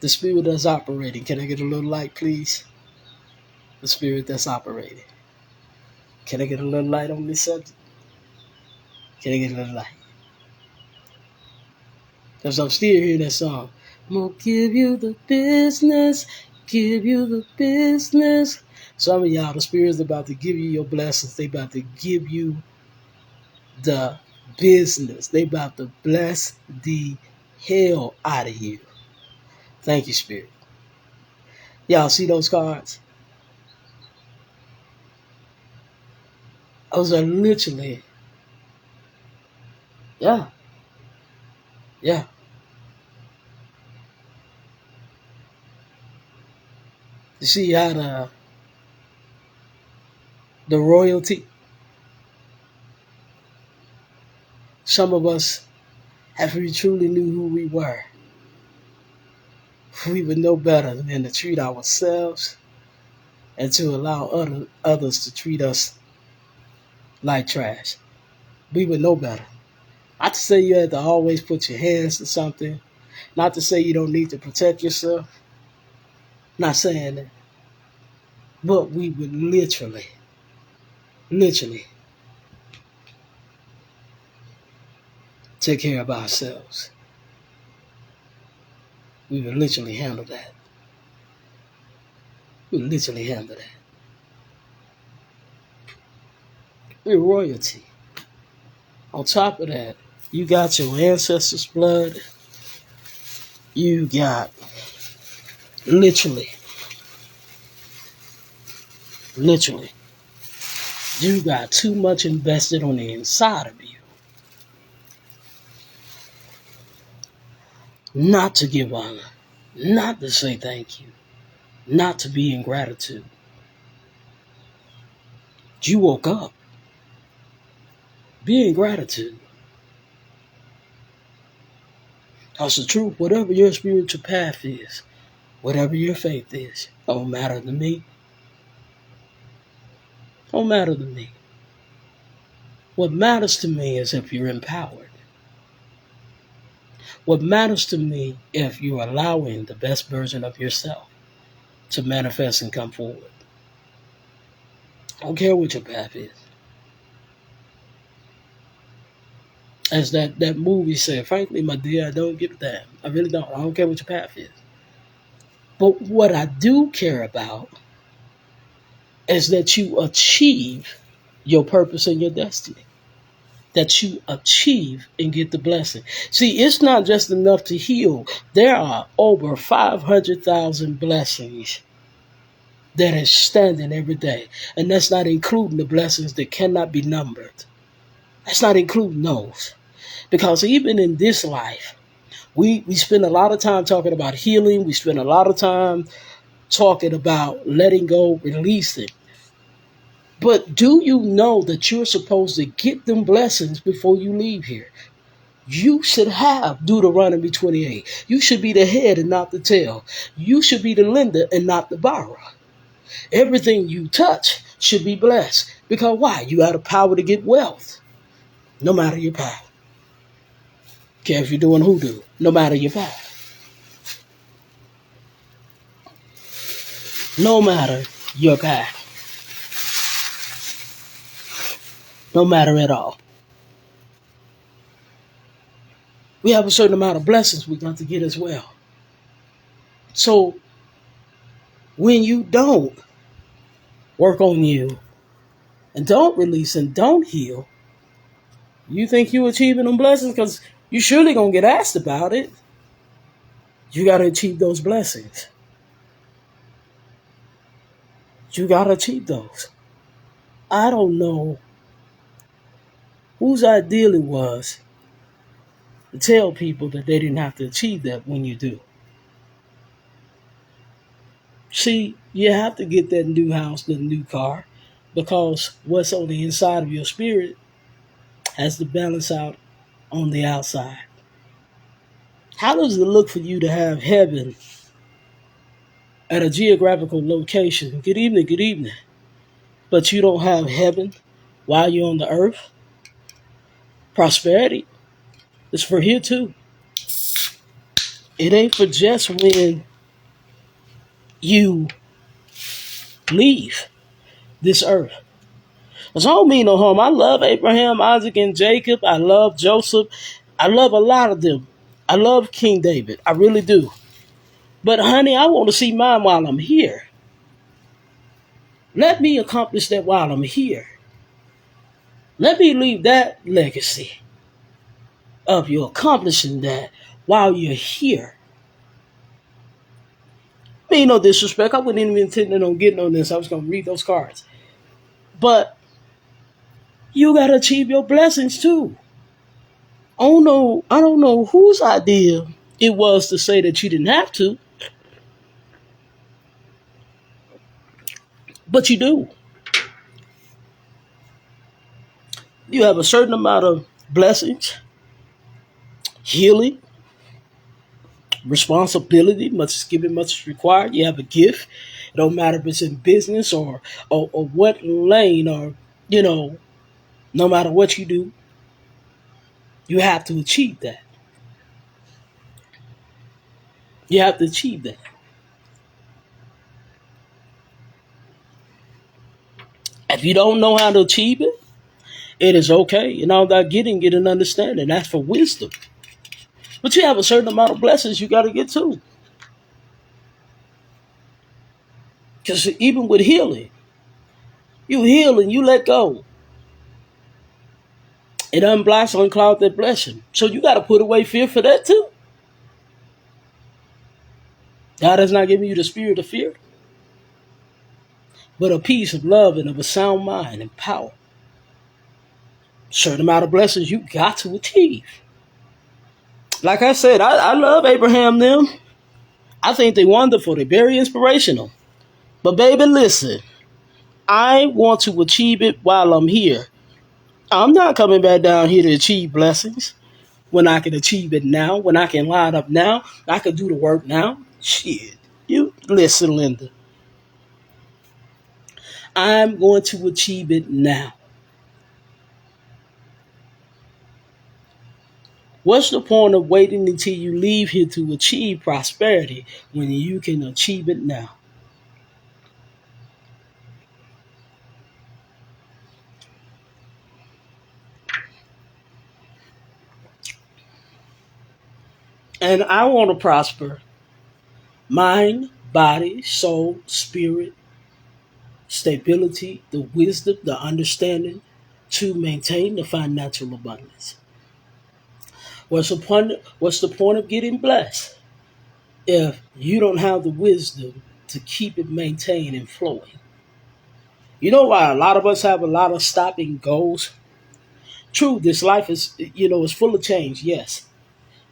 The spirit that's operating, can I get a little light, please? The spirit that's operating. Can I get a little light on this subject? Can I get a little light? Because I'm still hearing that song. I'm going to give you the business, give you the business. Some of y'all, the spirit's about to give you your blessings. They about to give you the business. They about to bless the hell out of you. Thank you, Spirit. Y'all see those cards? Those are literally, yeah. You see how the royalty, some of us, if we truly knew who we were, we would know better than to treat ourselves and to allow others to treat us like trash. We would know better. Not to say you have to always put your hands to something. Not to say you don't need to protect yourself. Not saying that. But we would literally take care of ourselves. We would literally handle that. We would literally handle that. We're royalty. On top of that, you got your ancestors' blood. You got literally, you got too much invested on the inside of you not to give honor, not to say thank you, not to be in gratitude. You woke up. Be in gratitude. Because the truth, whatever your spiritual path is, whatever your faith is, don't matter to me. Don't matter to me. What matters to me is if you're empowered. What matters to me if you're allowing the best version of yourself to manifest and come forward. I don't care what your path is. As that movie said, frankly, my dear, I don't give a damn. I really don't. I don't care what your path is. But what I do care about is that you achieve your purpose and your destiny. That you achieve and get the blessing. See, it's not just enough to heal. There are over 500,000 blessings that is standing every day. And that's not including the blessings that cannot be numbered. That's not including those. Because even in this life, we spend a lot of time talking about healing. We spend a lot of time talking about letting go, releasing. But do you know that you're supposed to get them blessings before you leave here? You should have Deuteronomy 28. You should be the head and not the tail. You should be the lender and not the borrower. Everything you touch should be blessed. Because why? You have the power to get wealth, no matter your path. Care if you're doing hoodoo, no matter your path. No matter your path. No matter at all. We have a certain amount of blessings we got to get as well. So when you don't work on you and don't release and don't heal, you think you're achieving them blessings because you surely going to get asked about it. You got to achieve those blessings. You got to achieve those. I don't know whose ideal it was to tell people that they didn't have to achieve that when you do. See, you have to get that new house, the new car, because what's on the inside of your spirit has to balance out on the outside. How does it look for you to have heaven at a geographical location? Good evening. But you don't have heaven while you're on the earth? Prosperity is for here too. It ain't for just when you leave this earth. Because I don't mean no harm. I love Abraham, Isaac, and Jacob. I love Joseph. I love a lot of them. I love King David. I really do. But honey, I want to see mine while I'm here. Let me accomplish that while I'm here. Let me leave that legacy of you accomplishing that while you're here. I mean, no disrespect. I wasn't even intending on getting on this. I was going to read those cards. But you got to achieve your blessings too. I don't know whose idea it was to say that you didn't have to. But you do. You have a certain amount of blessings, healing, responsibility, much is given, much is required. You have a gift. It don't matter if it's in business or what lane or, no matter what you do, you have to achieve that. You have to achieve that. If you don't know how to achieve it, it is okay. And all that get an understanding. That's for wisdom. But you have a certain amount of blessings you got to get to. Because even with healing, you heal and you let go. It unblocks, uncloud that blessing. So you got to put away fear for that too. God has not given you the spirit of fear, but a peace of love and of a sound mind and power. Certain amount of blessings you got to achieve. Like I said, I love Abraham them. I think they're wonderful. They're very inspirational. But baby, listen, I want to achieve it while I'm here. I'm not coming back down here to achieve blessings when I can achieve it now, when I can line up now, I can do the work now. Shit. You listen, Linda. I'm going to achieve it now. What's the point of waiting until you leave here to achieve prosperity when you can achieve it now? And I want to prosper mind, body, soul, spirit, stability, the wisdom, the understanding to maintain the financial abundance. What's the point of getting blessed if you don't have the wisdom to keep it maintained and flowing? You know why a lot of us have a lot of stopping goals? True, this life is full of change, yes.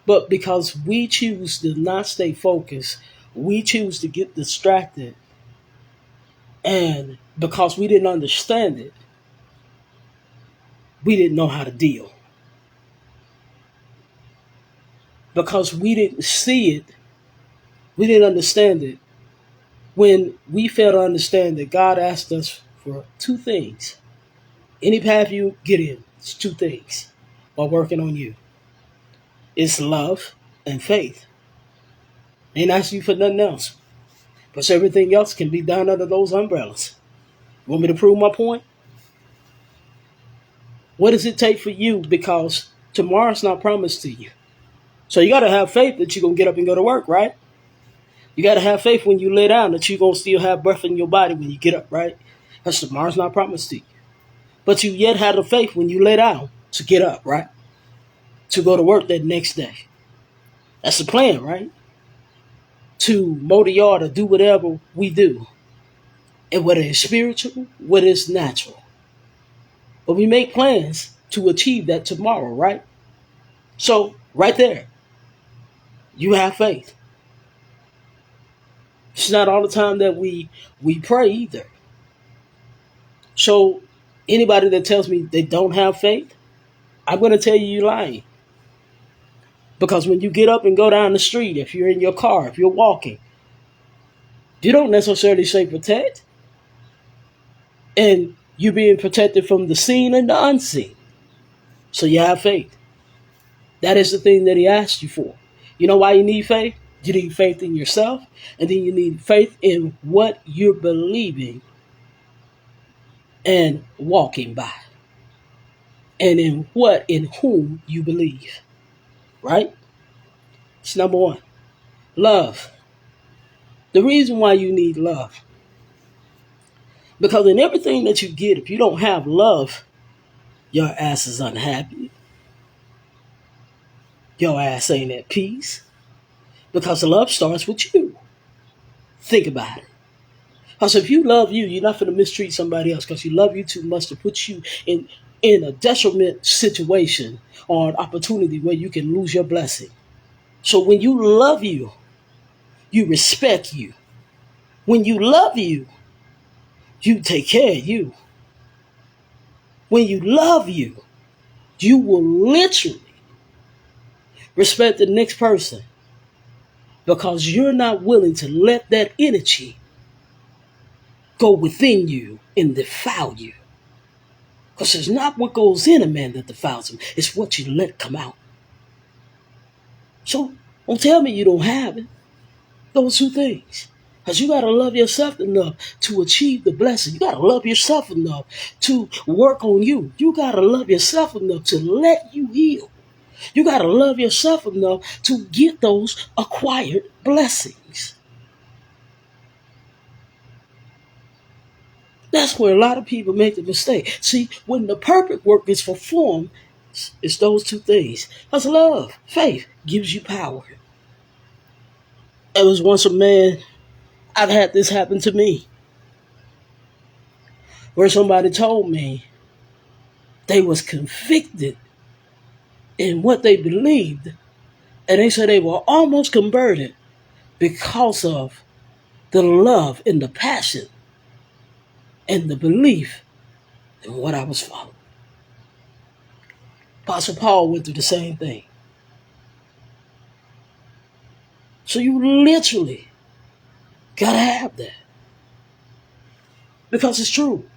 But because we choose to not stay focused, we choose to get distracted And because we didn't understand it, we didn't know how to deal. Because we didn't see it, we didn't understand it. When we fail to understand that God asked us for two things. Any path you get in, it's two things while working on you. It's love and faith. Ain't asking you for nothing else. Because everything else can be done under those umbrellas. Want me to prove my point? What does it take for you? Because tomorrow's not promised to you. So you got to have faith that you're going to get up and go to work, right? You got to have faith when you lay down that you're going to still have breath in your body when you get up, right? Because tomorrow's not promised to you. But you yet have the faith when you lay down to get up, right? To go to work that next day. That's the plan, right? To mow the yard or do whatever we do. And whether it's spiritual, whether it's natural. But we make plans to achieve that tomorrow, right? So, right there, you have faith. It's not all the time that we pray either. So, anybody that tells me they don't have faith, I'm going to tell you you're lying. Because when you get up and go down the street, if you're in your car, if you're walking, you don't necessarily say protect. And you're being protected from the seen and the unseen. So you have faith. That is the thing that he asked you for. You know why you need faith? You need faith in yourself, and then you need faith in what you're believing and walking by. And in whom you believe. Right? It's number one. Love. The reason why you need love. Because in everything that you get, if you don't have love, your ass is unhappy. Your ass ain't at peace. Because love starts with you. Think about it. Because if you love you, you're not going to mistreat somebody else because you love you too much to put you in a detriment situation or an opportunity where you can lose your blessing. So when you love you, you respect you. When you love you, you take care of you. When you love you, you will literally respect the next person because you're not willing to let that energy go within you and defile you. Because it's not what goes in a man that defiles him. It's what you let come out. So don't tell me you don't have it. Those two things. Because you got to love yourself enough to achieve the blessing. You got to love yourself enough to work on you. You got to love yourself enough to let you heal. You got to love yourself enough to get those acquired blessings. That's where a lot of people make the mistake. See, when the perfect work is performed, it's those two things. That's love. Faith gives you power. There was once a man, I've had this happen to me, where somebody told me they was convicted in what they believed, and they said they were almost converted because of the love and the passion and the belief in what I was following. Apostle Paul went through the same thing. So you literally gotta have that. Because it's true.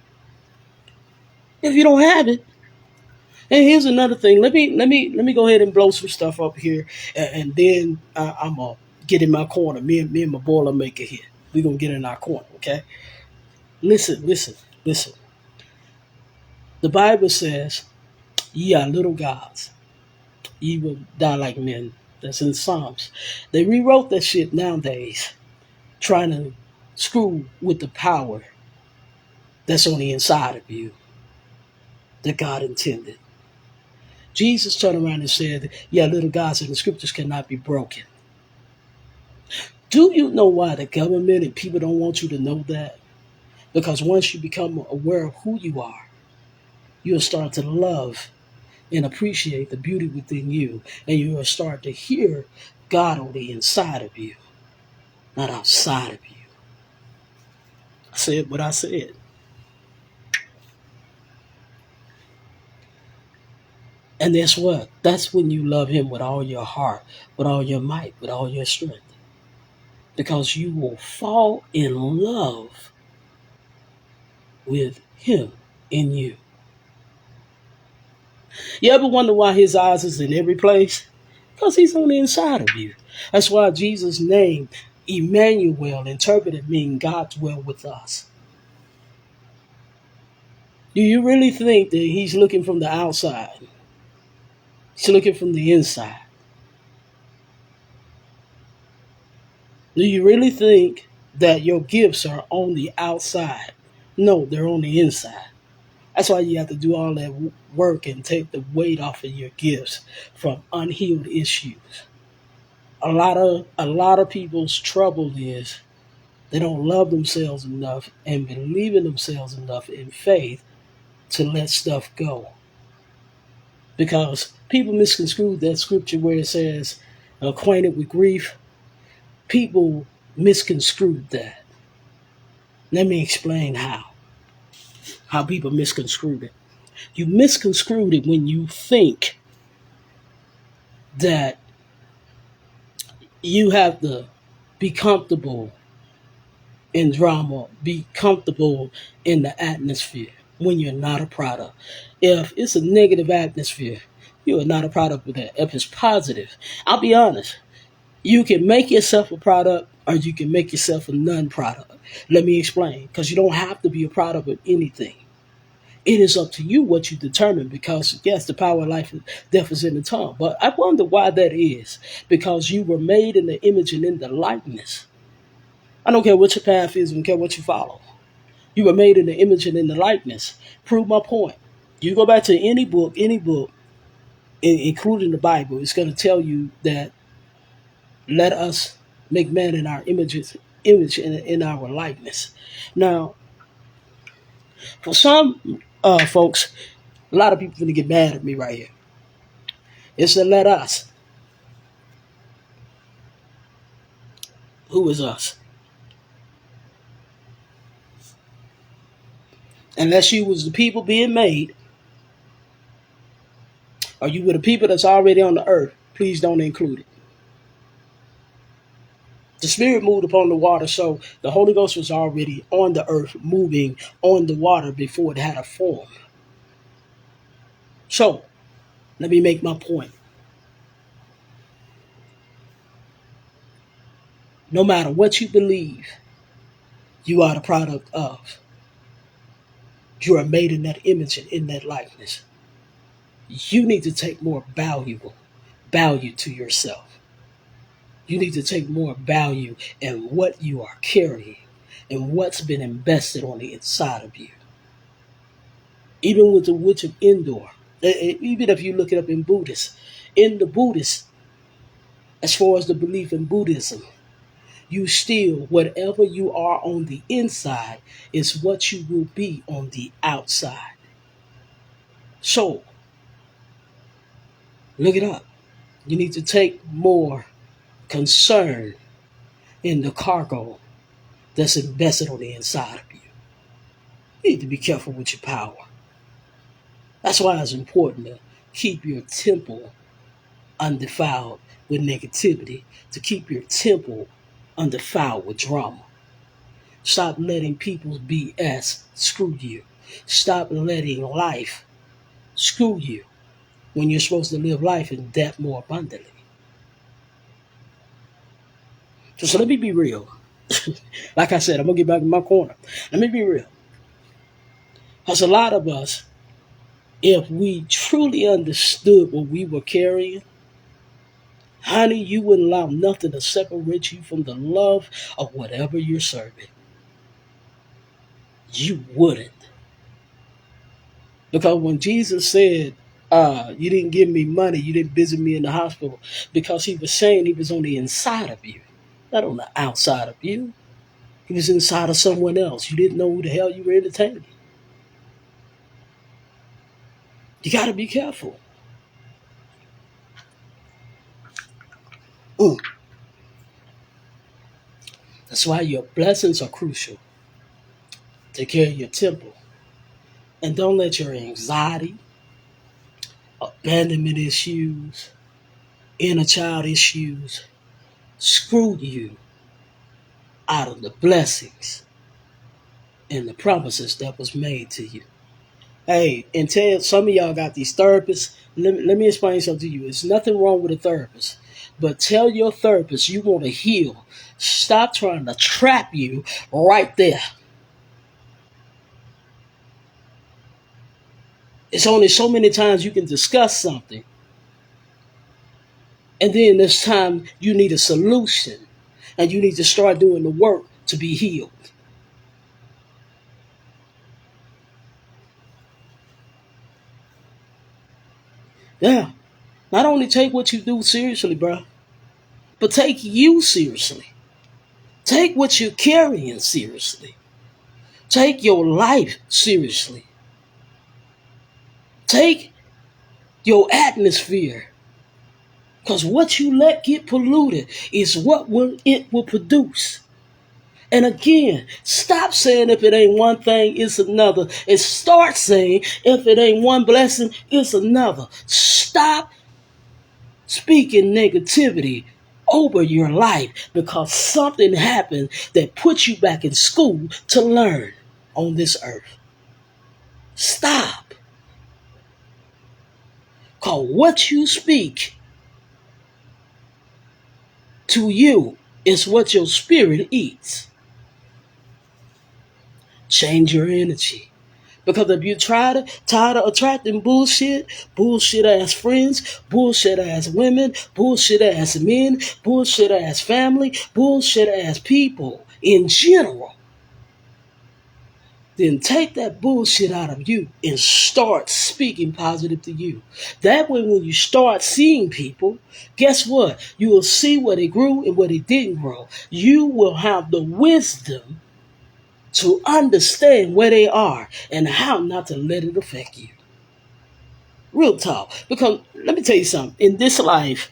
If you don't have it, and here's another thing. Let me go ahead and blow some stuff up here, and then I'm gonna get in my corner. Me and my Boilermaker here. We're gonna get in our corner, okay? Listen. The Bible says, "Ye are little gods. Ye will die like men." That's in Psalms. They rewrote that shit nowadays, trying to screw with the power that's on the inside of you that God intended. Jesus turned around and said, "Yeah, little gods, and the scriptures cannot be broken." Do you know why the government and people don't want you to know that? Because once you become aware of who you are, you'll start to love and appreciate the beauty within you, and you'll start to hear God on the inside of you, not outside of you. said what I said. And guess what? That's when you love him with all your heart, with all your might, with all your strength. Because you will fall in love with him in you. You ever wonder why his eyes is in every place? Because he's on the inside of you. That's why Jesus' name, Emmanuel, interpreted mean God's well with us. Do you really think that he's looking from the outside? He's looking from the inside. Do you really think that your gifts are on the outside? No, they're on the inside. That's why you have to do all that work and take the weight off of your gifts from unhealed issues. A lot of people's trouble is they don't love themselves enough and believe in themselves enough in faith to let stuff go. Because people misconstrue that scripture where it says acquainted with grief. People misconstrued that. Let me explain how people misconstrued it. You misconstrued it when you think that you have to be comfortable in drama, be comfortable in the atmosphere when you're not a product. If it's a negative atmosphere, you are not a product of that. If it's positive, I'll be honest, you can make yourself a product or you can make yourself a non-product. Let me explain, because you don't have to be a product of anything. It is up to you what you determine because, yes, the power of life and death is in the tongue. But I wonder why that is. Because you were made in the image and in the likeness. I don't care what your path is, I don't care what you follow. You were made in the image and in the likeness. Prove my point. You go back to any book, including the Bible, it's going to tell you that let us make man in our image and in our likeness. Now, for some folks, a lot of people are going to get mad at me right here. It's to let us. Who is us? Unless you was the people being made, or you were the people that's already on the earth, please don't include it. The Spirit moved upon the water, so the Holy Ghost was already on the earth, moving on the water before it had a form. So, let me make my point. No matter what you believe, you are the product of. You are made in that image and in that likeness. You need to take more value to yourself. You need to take more value in what you are carrying and what's been invested on the inside of you. Even with the witch of Endor, even if you look it up in the Buddhist, as far as the belief in Buddhism, you still, whatever you are on the inside is what you will be on the outside. So, look it up. You need to take more concern in the cargo that's invested on the inside of you. You need to be careful with your power. That's why it's important to keep your temple undefiled with negativity, to keep your temple undefiled with drama. Stop letting people's BS screw you. Stop letting life screw you when you're supposed to live life in depth more abundantly. So let me be real. Like I said, I'm going to get back in my corner. Let me be real. Because a lot of us, if we truly understood what we were carrying, honey, you wouldn't allow nothing to separate you from the love of whatever you're serving. You wouldn't. Because when Jesus said, you didn't give me money, you didn't visit me in the hospital, because he was saying he was on the inside of you, not on the outside of you. He was inside of someone else. You didn't know who the hell you were entertaining. You got to be careful. Mm. That's why your blessings are crucial. Take care of your temple. And don't let your anxiety, abandonment issues, inner child issues screw you out of the blessings and the promises that was made to you. Hey, and tell some of y'all got these therapists. Let me explain something to you. There's nothing wrong with a therapist. But tell your therapist you want to heal. Stop trying to trap you right there. It's only so many times you can discuss something. And then this time you need a solution. And you need to start doing the work to be healed. Yeah. Not only take what you do seriously, bro, but take you seriously. Take what you're carrying seriously. Take your life seriously. Take your atmosphere. Because what you let get polluted is what it will produce. And again, stop saying if it ain't one thing, it's another. And start saying if it ain't one blessing, it's another. Stop speaking negativity over your life because something happened that put you back in school to learn on this earth. Stop. Because what you speak to you is what your spirit eats. Change your energy. Because if you're tired of attracting bullshit ass friends, bullshit ass women, bullshit ass men, bullshit ass family, bullshit ass people in general, then take that bullshit out of you and start speaking positive to you. That way, when you start seeing people, guess what? You will see what it grew and what it didn't grow. You will have the wisdom to understand where they are and how not to let it affect you. Real talk. Because let me tell you something. In this life,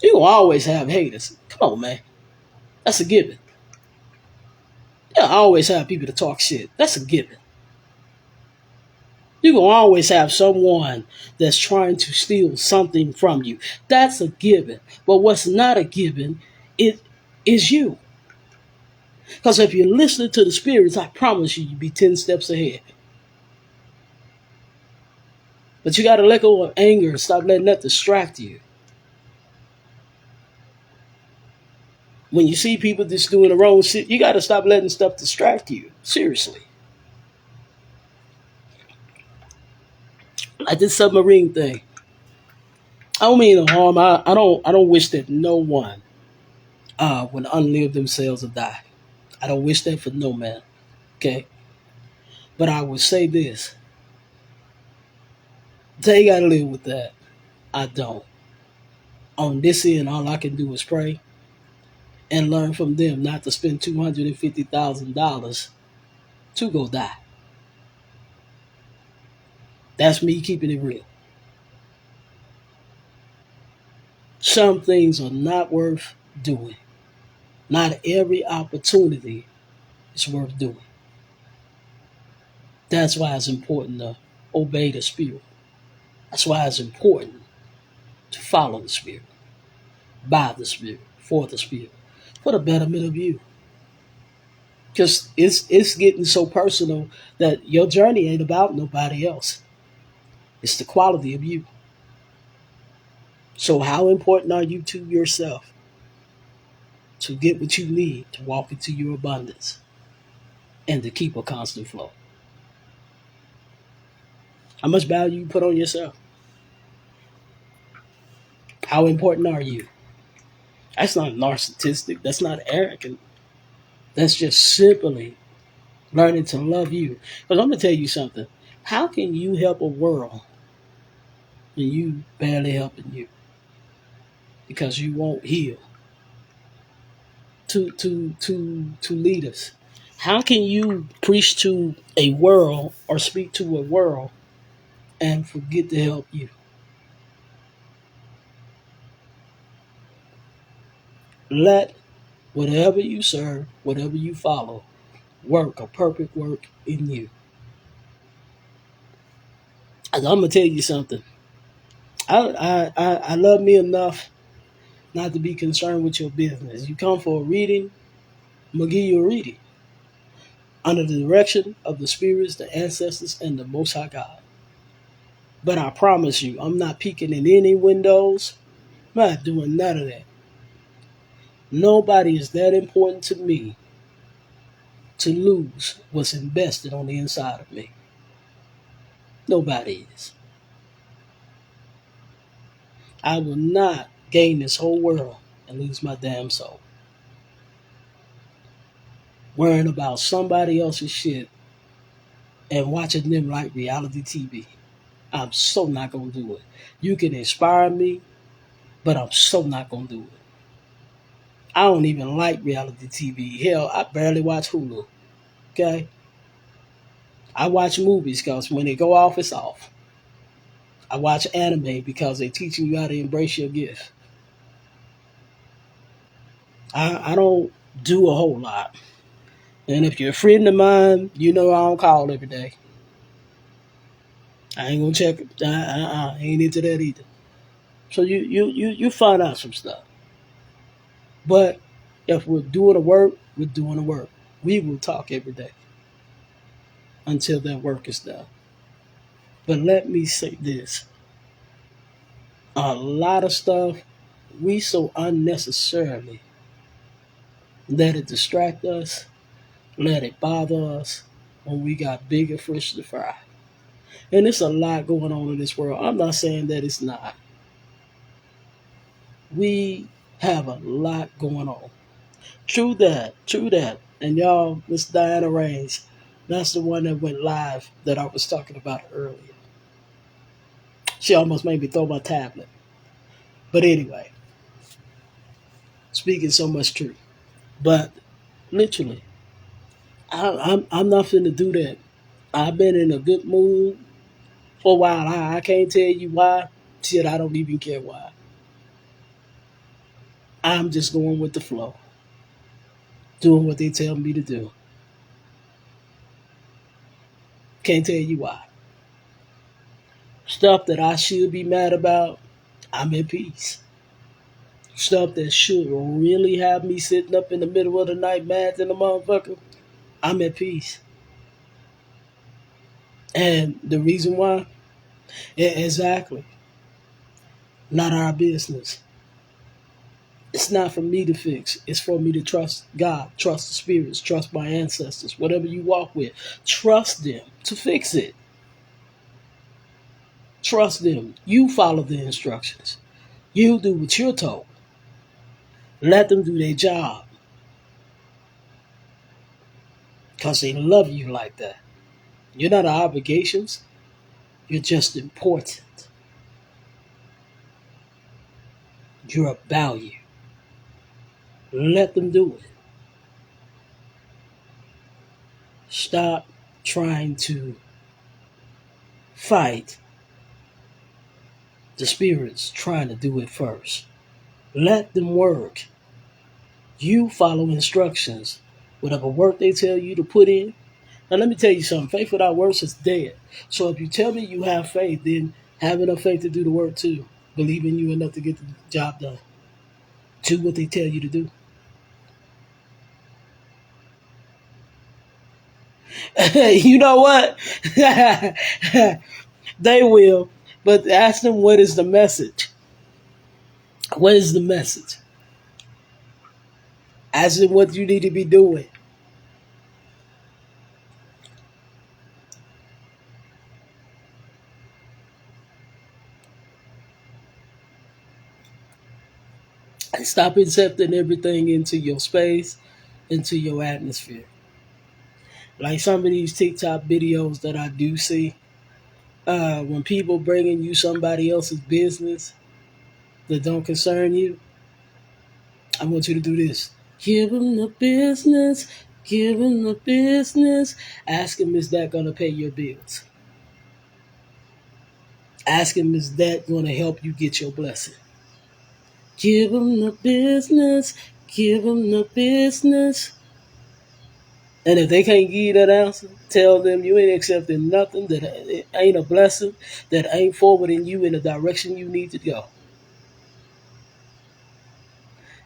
you will always have haters. Come on, man. That's a given. You'll always have people to talk shit. That's a given. You will always have someone that's trying to steal something from you. That's a given. But what's not a given, it is you. Because if you're listening to the spirits, I promise you, you'll be 10 steps ahead. But you got to let go of anger and stop letting that distract you. When you see people just doing the wrong shit, you got to stop letting stuff distract you. Seriously. Like this submarine thing. I don't mean no harm. I don't wish that no one would unlive themselves or die. I don't wish that for no man. Okay? But I would say this. They gotta live with that. I don't. On this end, all I can do is pray and learn from them not to spend $250,000 to go die. That's me keeping it real. Some things are not worth doing. Not every opportunity is worth doing. That's why it's important to obey the Spirit. That's why it's important to follow the Spirit, by the Spirit, for the Spirit, for the betterment of you. Because it's getting so personal that your journey ain't about nobody else. It's the quality of you. So how important are you to yourself to get what you need to walk into your abundance and to keep a constant flow? How much value you put on yourself? How important are you? That's not narcissistic. That's not arrogant. That's just simply learning to love you. Because I'm going to tell you something. How can you help a world when you barely helping you? Because you won't heal. To lead us. How can you preach to a world or speak to a world and forget to help you? Let whatever you serve, whatever you follow, work, a perfect work in you. And I'm gonna tell you something. I love me enough not to be concerned with your business. You come for a reading, I'm gonna give you a reading under the direction of the spirits, the ancestors, and the Most High God. But I promise you, I'm not peeking in any windows. I'm not doing none of that. Nobody is that important to me to lose what's invested on the inside of me. Nobody is. I will not gain this whole world and lose my damn soul. Worrying about somebody else's shit and watching them like reality TV. I'm so not gonna do it. You can inspire me, but I'm so not gonna do it. I don't even like reality TV. Hell, I barely watch Hulu. Okay? I watch movies because when they go off, it's off. I watch anime because they're teaching you how to embrace your gift. I don't do a whole lot. And if you're a friend of mine, you know I don't call every day. I ain't gonna check. I ain't into that either. So you find out some stuff. But if we're doing the work, we're doing the work. We will talk every day until that work is done. But let me say this. A lot of stuff we so unnecessarily let it distract us, let it bother us when we got bigger fish to fry. And it's a lot going on in this world. I'm not saying that it's not. We have a lot going on. True that, true that. And y'all, Miss Diana Reigns, that's the one that went live that I was talking about earlier. She almost made me throw my tablet. But anyway, speaking so much truth. But literally, I'm not finna do that. I've been in a good mood for a while. I can't tell you why. Shit, I don't even care why. I'm just going with the flow, doing what they tell me to do. Can't tell you why. Stuff that I should be mad about, I'm at peace. Stuff that should really have me sitting up in the middle of the night mad than a motherfucker, I'm at peace. And the reason why? Exactly. Not our business. It's not for me to fix. It's for me to trust God, trust the spirits, trust my ancestors, whatever you walk with. Trust them to fix it. Trust them. You follow the instructions. You do what you're told. Let them do their job. Because they love you like that. You're not obligations. You're just important. You're a value. Let them do it. Stop trying to fight the spirits trying to do it first. Let them work. You follow instructions. Whatever work they tell you to put in. Now let me tell you something. Faith without works is dead. So if you tell me you have faith, then have enough faith to do the work too. Believe in you enough to get the job done. Do what they tell you to do. You know what? They will. But ask them what is the message. What is the message? Ask them what you need to be doing. And stop accepting everything into your space, into your atmosphere. Like some of these TikTok videos that I do see, when people bringing you somebody else's business that don't concern you, I want you to do this. Give them the business. Give them the business. Ask him, is that going to pay your bills? Ask him, is that going to help you get your blessing? Give him the business. Give him the business. And if they can't give you that answer, tell them you ain't accepting nothing, that it ain't a blessing, that ain't forwarding you in the direction you need to go.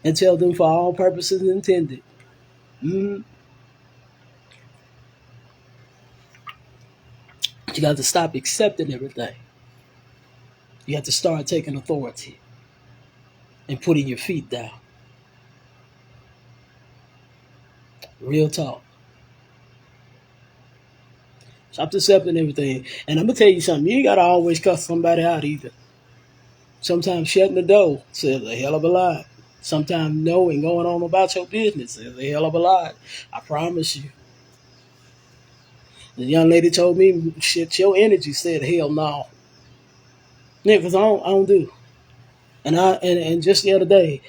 And tell them for all purposes intended. Mm, you got to stop accepting everything. You have to start taking authority and putting your feet down. Real talk. Stop accepting everything. And I'm going to tell you something. You ain't got to always cuss somebody out either. Sometimes shutting the door says a hell of a lot. Sometimes no and going on about your business says a hell of a lot. I promise you. The young lady told me, shit, your energy said hell no. Yeah, because I don't do. And just the other day,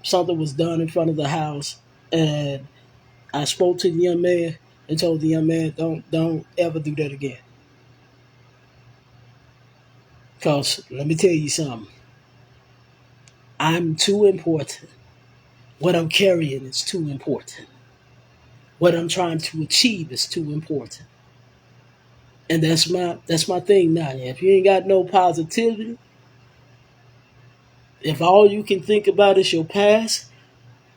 something was done in front of the house, and I spoke to the young man and told the young man, don't ever do that again. Because let me tell you something. I'm too important. What I'm carrying is too important. What I'm trying to achieve is too important. And that's my thing now. If you ain't got no positivity, if all you can think about is your past,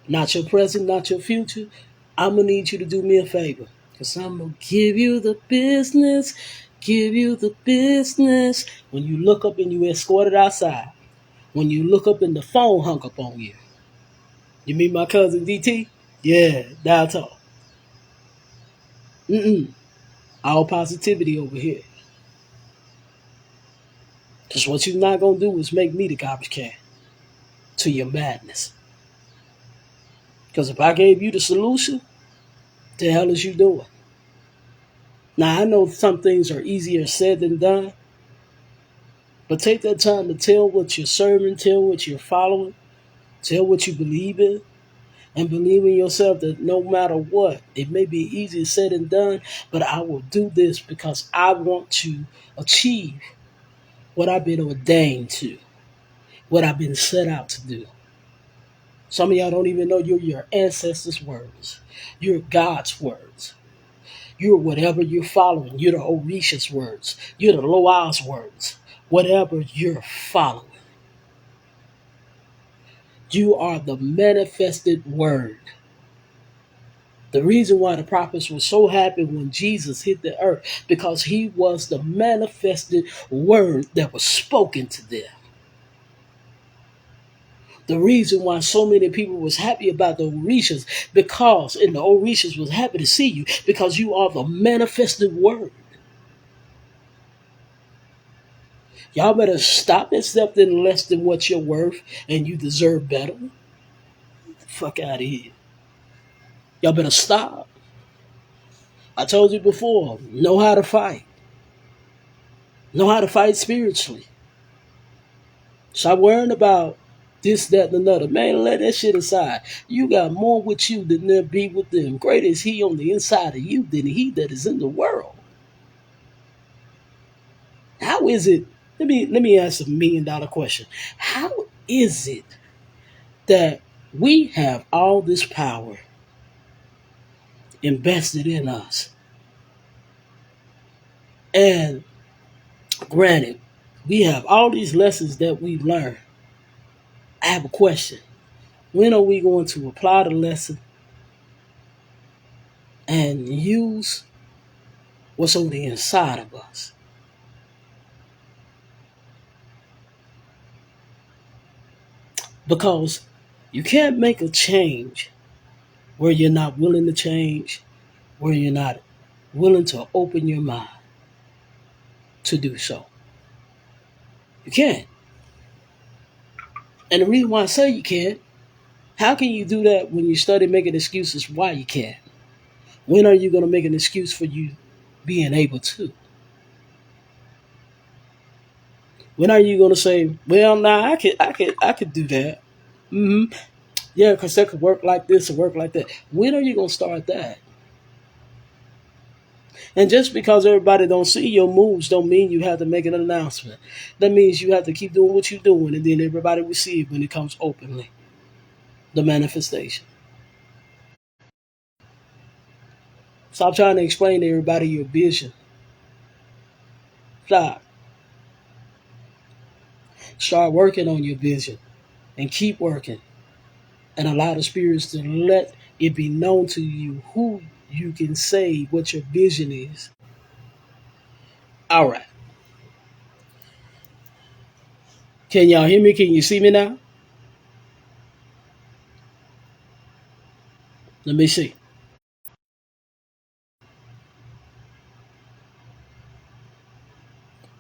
not your present, not your future, I'm gonna need you to do me a favor. Cause I'm gonna give you the business, give you the business. When you look up and you escorted outside, when you look up and the phone hung up on you. You meet my cousin DT? Yeah, dial talk. Mm-mm. All positivity over here. Because what you're not going to do is make me the garbage can to your madness. Because if I gave you the solution, the hell is you doing? Now, I know some things are easier said than done, but take that time to tell what you're serving, tell what you're following, tell what you believe in, and believe in yourself that no matter what, it may be easier said than done, but I will do this because I want to achieve what I've been ordained to, what I've been set out to do. Some of y'all don't even know you're your ancestors' words. You're God's words. You're whatever you're following. You're the Orisha's words. You're the Loa's words. Whatever you're following. You are the manifested word. The reason why the prophets were so happy when Jesus hit the earth, because he was the manifested word that was spoken to them. The reason why so many people was happy about the Orishas, and the Orishas was happy to see you, because you are the manifested word. Y'all better stop accepting less than what you're worth and you deserve better. Fuck out of here. Y'all better stop. I told you before, know how to fight. Know how to fight spiritually. Stop worrying about this, that, and another. Man, let that shit aside. You got more with you than there be with them. Great is he on the inside of you than he that is in the world. How is it? Let me ask $1 million question. How is it that we have all this power invested in us? And granted, we have all these lessons that we've learned. I have a question. When are we going to apply the lesson and use what's on the inside of us? Because you can't make a change where you're not willing to change, where you're not willing to open your mind to do so. You can't. And the reason why I say you can't, how can you do that when you study making excuses why you can't? When are you going to make an excuse for you being able to? When are you going to say, well, nah, I could do that. Mm-hmm. Yeah, because that could work like this or work like that. When are you going to start that? And just because everybody don't see your moves don't mean you have to make an announcement. That means you have to keep doing what you're doing, and then everybody will see it when it comes openly. The manifestation. Stop trying to explain to everybody your vision. Stop. Start working on your vision and keep working and allow the spirits to let it be known to you who you can say what your vision is. All right. Can y'all hear me? Can you see me now? Let me see.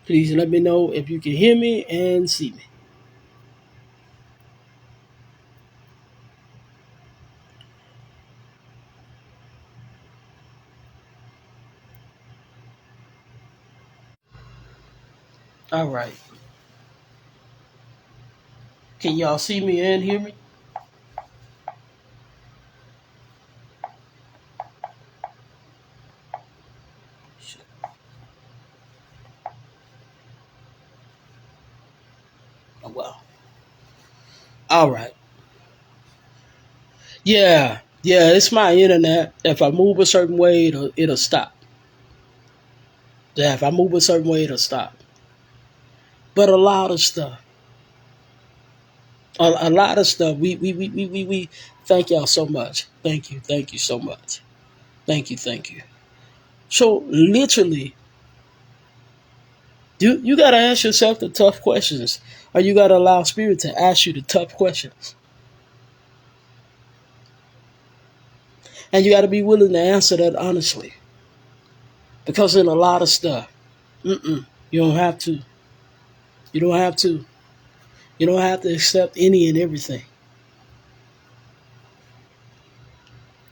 Please let me know if you can hear me and see me. All right. Can y'all see me and hear me? Oh, well. All right. Yeah. Yeah, it's my internet. If I move a certain way, it'll stop. Yeah, if I move a certain way, it'll stop. But a lot of stuff, a lot of stuff, we thank y'all so much. Thank you so much. Thank you. So literally, you got to ask yourself the tough questions, or you got to allow spirit to ask you the tough questions, and you got to be willing to answer that honestly. Because in a lot of stuff, you don't have to. You don't have to. You don't have to accept any and everything.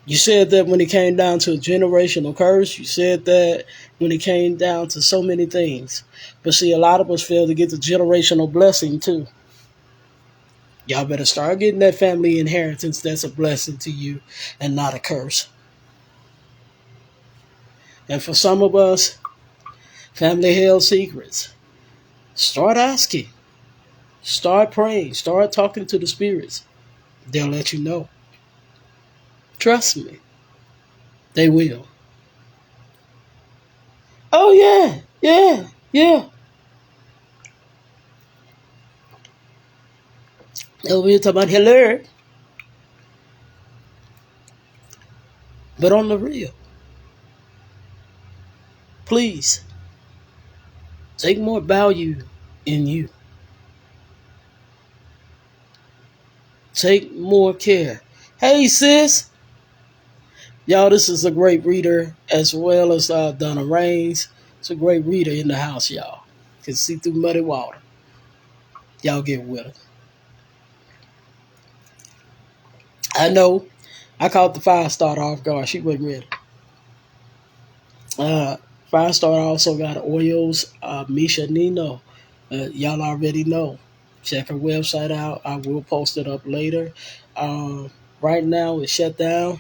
You said that when it came down to a generational curse. You said that when it came down to so many things. But see, a lot of us fail to get the generational blessing too. Y'all better start getting that family inheritance that's a blessing to you and not a curse. And for some of us, family held secrets. Start asking. Start praying. Start talking to the spirits. They'll let you know. Trust me. They will. Oh yeah. Yeah. Yeah. Over here talking about hello. But on the real, please take more value in you. Take more care. Hey sis. Y'all, this is a great reader as well as Donna Rains. It's a great reader in the house, y'all. Can see through muddy water. Y'all get with it. I know. I caught the 5-star off guard. She wasn't ready. Uh, 5-star also got oils. Misha Nino. Y'all already know. Check her website out. I will post it up later. Right now it's shut down.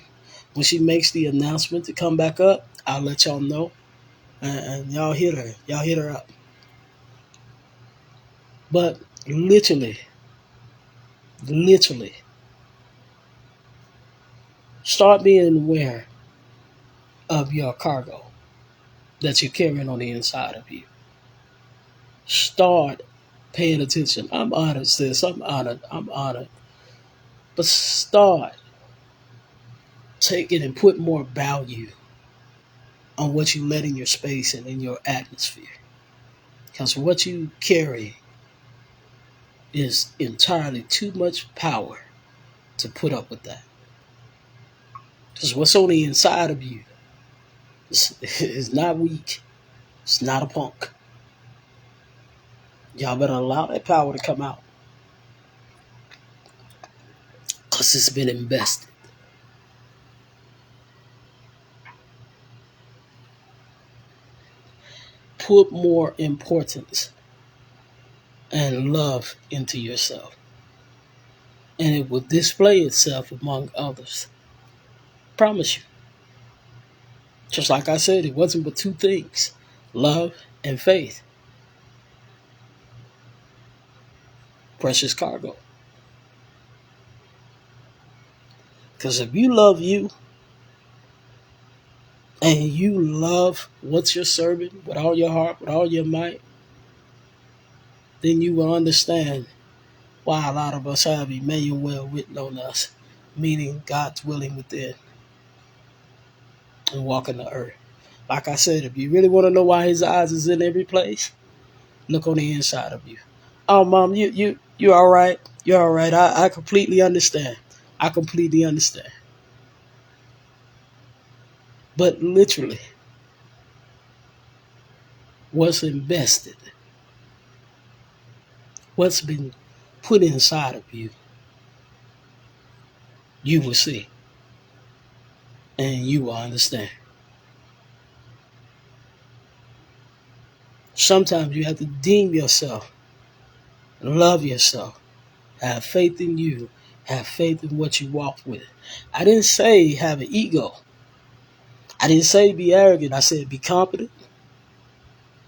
When she makes the announcement to come back up, I'll let y'all know. And y'all hit her. Y'all hit her up. But literally, start being aware of your cargo that you're carrying on the inside of you. Start paying attention. I'm honored, sis. I'm honored. I'm honored. But start taking and put more value on what you let in your space and in your atmosphere. Because what you carry is entirely too much power to put up with that. Because what's on the inside of you is not weak. It's not a punk. Y'all better allow that power to come out. Because it's been invested. Put more importance and love into yourself. And it will display itself among others. Promise you. Just like I said, it wasn't but two things: love and faith. Precious cargo. Because if you love you, and you love what you're serving with all your heart, with all your might, then you will understand why a lot of us have Emmanuel written on us, meaning God's willing within and walking the earth. Like I said, if you really want to know why his eyes is in every place, look on the inside of you. Oh, Mom, you all right? You're all right. I completely understand. I completely understand. But literally, what's invested, what's been put inside of you, you will see and you will understand. Sometimes you have to deem yourself, love yourself, have faith in you, have faith in what you walk with. I didn't say have an ego. I didn't say be arrogant. I said be confident,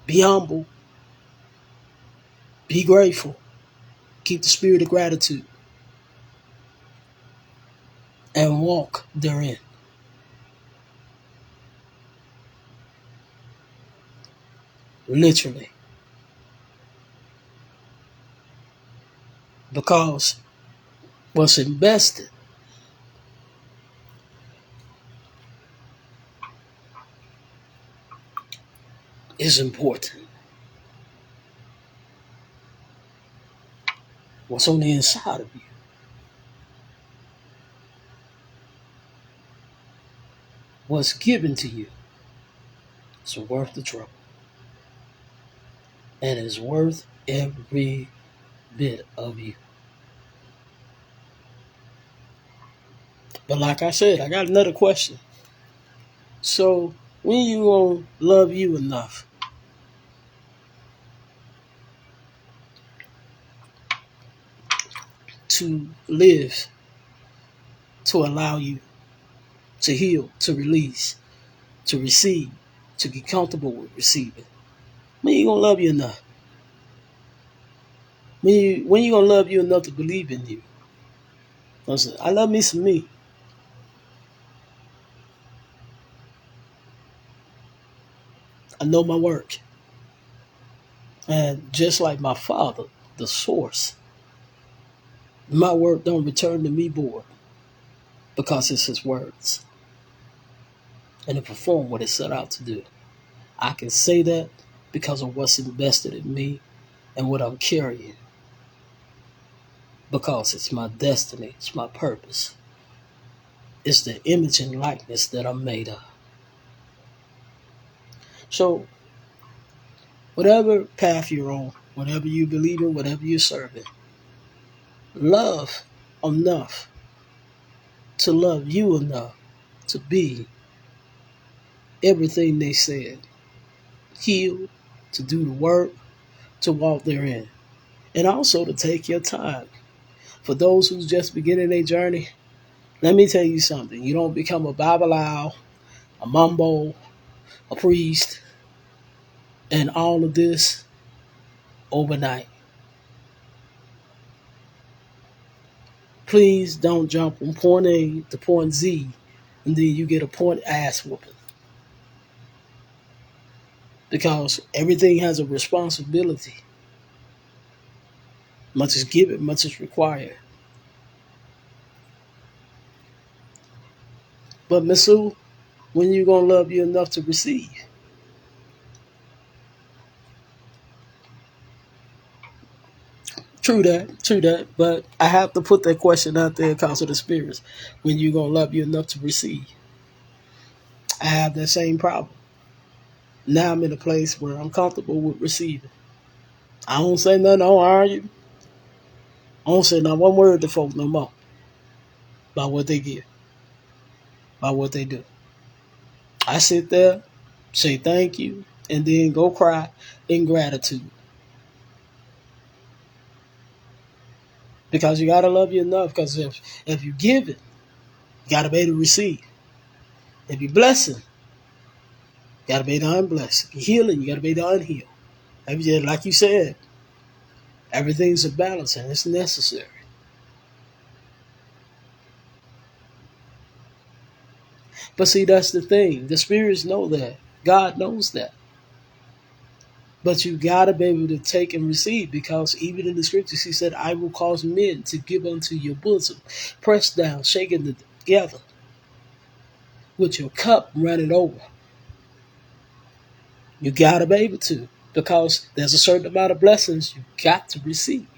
be humble, be grateful, keep the spirit of gratitude, and walk therein. Literally. Because what's invested is important. What's on the inside of you, what's given to you, is worth the trouble. And is worth every bit of you. But like I said, I got another question. So when you gonna love you enough to live, to allow you to heal, to release, to receive, to get comfortable with receiving? When you gonna love you enough? When you gonna love you enough to believe in you? Listen, I love me some me. I know my work. And just like my Father, the source, my work don't return to me void because it's his words. And it perform what it set out to do. I can say that because of what's invested in me and what I'm carrying. Because it's my destiny, it's my purpose. It's the image and likeness that I'm made of. So, whatever path you're on, whatever you believe in, whatever you're serving, love enough to love you enough to be everything they said. Healed, to do the work, to walk therein. And also to take your time. For those who's just beginning their journey, let me tell you something. You don't become a Babylon, a mumbo, a priest, and all of this overnight. Please don't jump from point A to point Z and then you get a point ass whooping. Because everything has a responsibility. Much is given, much is required. But Miss Sue, when you gonna love you enough to receive? True that. But I have to put that question out there because of the spirits. When you gonna love you enough to receive? I have that same problem. Now I'm in a place where I'm comfortable with receiving. I don't say nothing, I don't argue. I don't say not one word to folk no more about what they give, about what they do. I sit there, say thank you, and then go cry in gratitude. Because you gotta love you enough. Because if you give it, you gotta be able to receive. If you're blessing, you gotta be able to unbless. If you're healing, you gotta be able to unheal. Like you said, everything's a balance and it's necessary. But see, that's the thing. The spirits know that. God knows that. But you gotta be able to take and receive, because even in the scriptures he said, I will cause men to give unto your bosom, pressed down, shaken together, with your cup running over. You gotta be able to, because there's a certain amount of blessings you got to receive.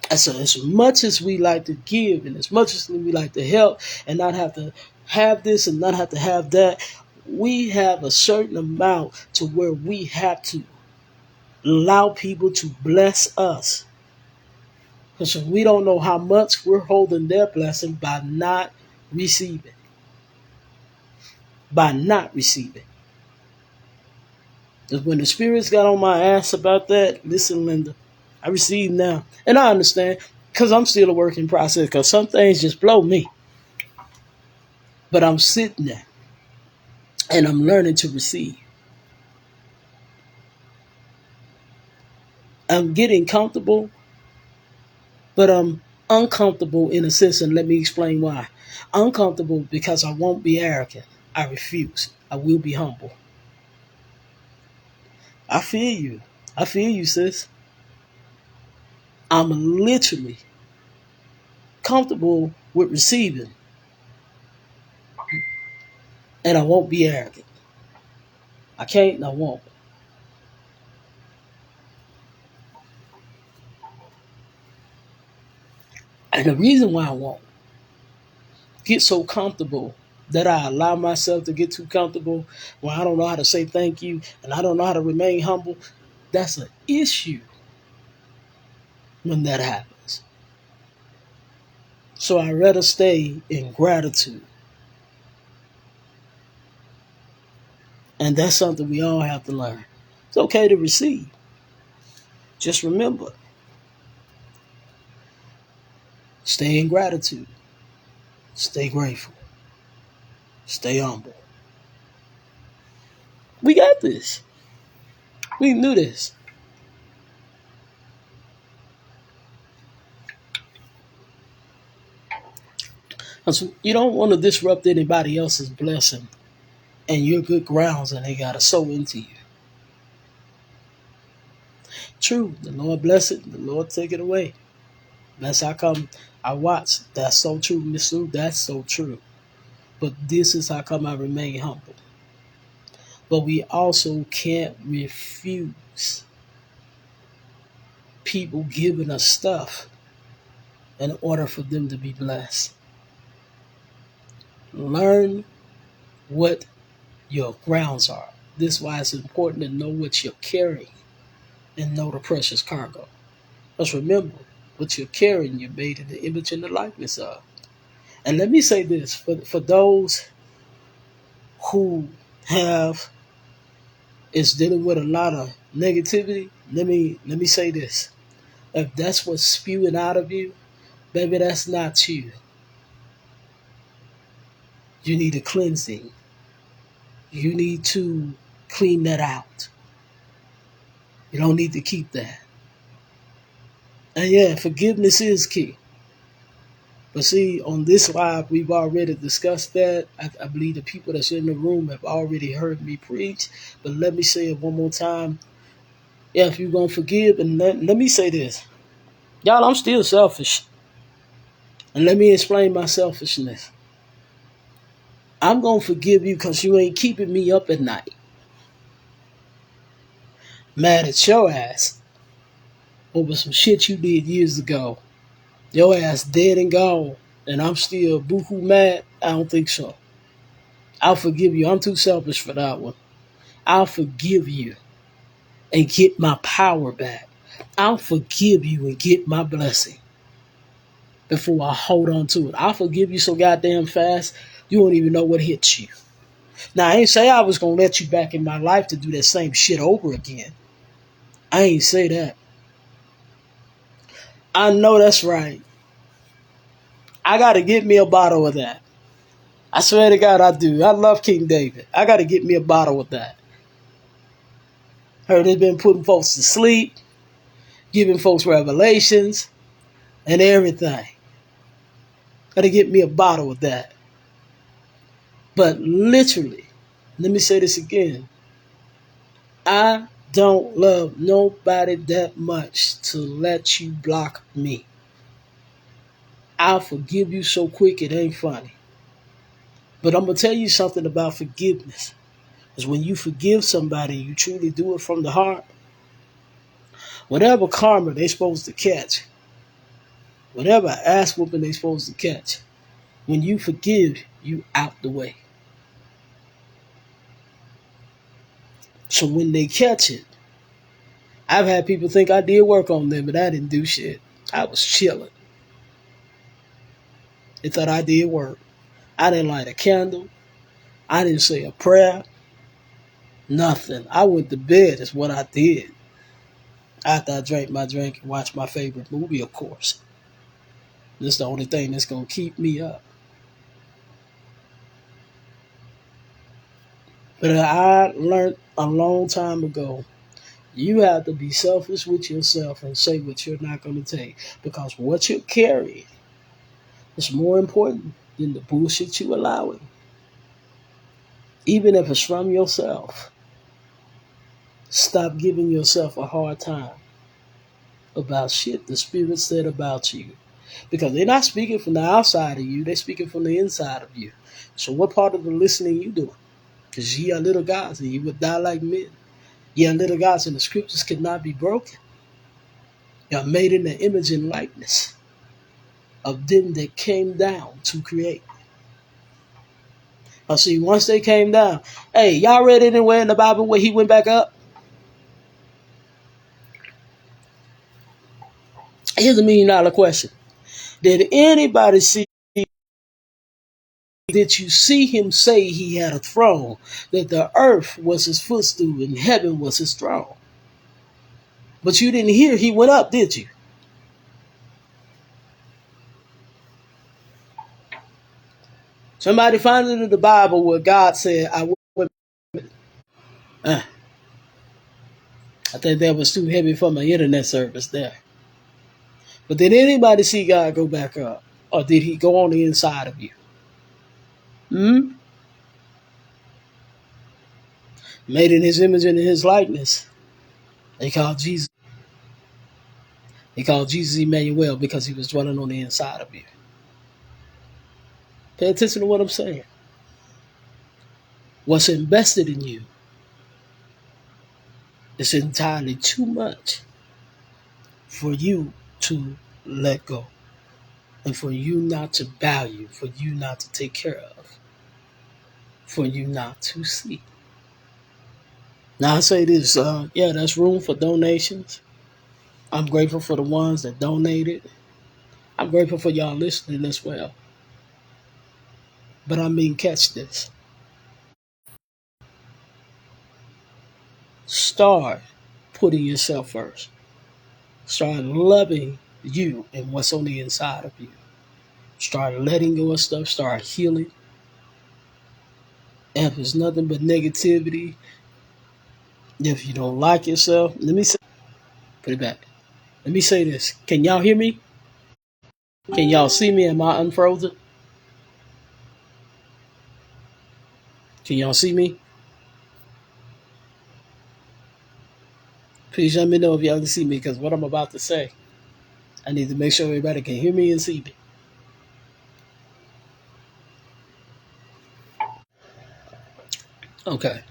And so as much as we like to give, and as much as we like to help and not have to have this and not have to have that, we have a certain amount to where we have to allow people to bless us. Because we don't know how much we're holding their blessing by not receiving. By not receiving. Because when the spirits got on my ass about that, listen, Linda, I receive now. And I understand, because I'm still a work in process, because some things just blow me. But I'm sitting there, and I'm learning to receive. I'm getting comfortable, but I'm uncomfortable in a sense, and let me explain why. Uncomfortable because I won't be arrogant. I refuse. I will be humble. I feel you. I feel you, sis. I'm literally comfortable with receiving, and I won't be arrogant. I can't and I won't. And the reason why I won't get so comfortable that I allow myself to get too comfortable when I don't know how to say thank you and I don't know how to remain humble, that's an issue when that happens. So I'd rather stay in gratitude. And that's something we all have to learn. It's okay to receive. Just remember, stay in gratitude. Stay grateful. Stay humble. We got this. We knew this. So you don't want to disrupt anybody else's blessing and your good grounds, and they got to sow into you. True, the Lord bless it, the Lord take it away. That's how come I watch. That's so true, Miss Sue. That's so true. But this is how come I remain humble. But we also can't refuse people giving us stuff in order for them to be blessed. Learn what your grounds are. This is why it's important to know what you're carrying and know the precious cargo. Let's remember, what you're carrying, you're made in the image and the likeness of. And let me say this, for those who is dealing with a lot of negativity, let me say this. If that's what's spewing out of you, baby, that's not you. You need a cleansing. You need to clean that out. You don't need to keep that. And yeah, forgiveness is key. But see, on this live, we've already discussed that. I believe the people that's in the room have already heard me preach. But let me say it one more time. Yeah, if you're going to forgive, and let me say this. Y'all, I'm still selfish. And let me explain my selfishness. I'm going to forgive you because you ain't keeping me up at night. Mad at your ass over some shit you did years ago. Your ass dead and gone. And I'm still boohoo mad? I don't think so. I'll forgive you. I'm too selfish for that one. I'll forgive you and get my power back. I'll forgive you and get my blessing before I hold on to it. I'll forgive you so goddamn fast, you won't even know what hits you. Now, I ain't say I was going to let you back in my life to do that same shit over again. I ain't say that. I know that's right. I got to get me a bottle of that. I swear to God, I do. I love King David. I got to get me a bottle of that. Heard it's been putting folks to sleep, giving folks revelations, and everything. Gotta get me a bottle of that. But literally, let me say this again. I don't love nobody that much to let you block me. I'll forgive you so quick it ain't funny. But I'm going to tell you something about forgiveness. Is when you forgive somebody, you truly do it from the heart. Whatever karma they supposed to catch, whatever ass whooping they supposed to catch, when you forgive, you out the way. So when they catch it, I've had people think I did work on them, but I didn't do shit. I was chilling. They thought I did work. I didn't light a candle. I didn't say a prayer. Nothing. I went to bed is what I did. After I drank my drink and watched my favorite movie, of course. This is the only thing that's going to keep me up. But I learned a long time ago, you have to be selfish with yourself and say what you're not going to take. Because what you're carrying is more important than the bullshit you allowing. Even if it's from yourself. Stop giving yourself a hard time about shit the Spirit said about you. Because they're not speaking from the outside of you, they're speaking from the inside of you. So what part of the listening you doing? Because ye are little gods and you would die like men. Ye are little gods and the scriptures cannot be broken. You are made in the image and likeness of them that came down to create. I see, once they came down, hey, y'all read anywhere in the Bible where he went back up? Here's $1 million question. Did anybody see, did you see him say he had a throne, that the earth was his footstool and heaven was his throne? But you didn't hear he went up, did you? Somebody find it in the Bible where God said, I went. I think that was too heavy for my internet service there. But did anybody see God go back up? Or did he go on the inside of you? Made in his image and in his likeness. They called Jesus. They called Jesus Emmanuel because he was dwelling on the inside of you. Pay attention to what I'm saying. What's invested in you is entirely too much for you to let go. And for you not to value, for you not to take care of, for you not to see. Now I say this, that's room for donations. I'm grateful for the ones that donated. I'm grateful for y'all listening as well. But I mean, catch this. Start putting yourself first. Start loving you and what's on the inside of you. Start letting go of stuff. Start healing. And if it's nothing but negativity, if you don't like yourself, let me say, put it back. Let me say this. Can y'all hear me? Can y'all see me? Am I unfrozen? Can y'all see me? Please let me know if y'all can see me, because what I'm about to say, I need to make sure everybody can hear me and see me. Okay.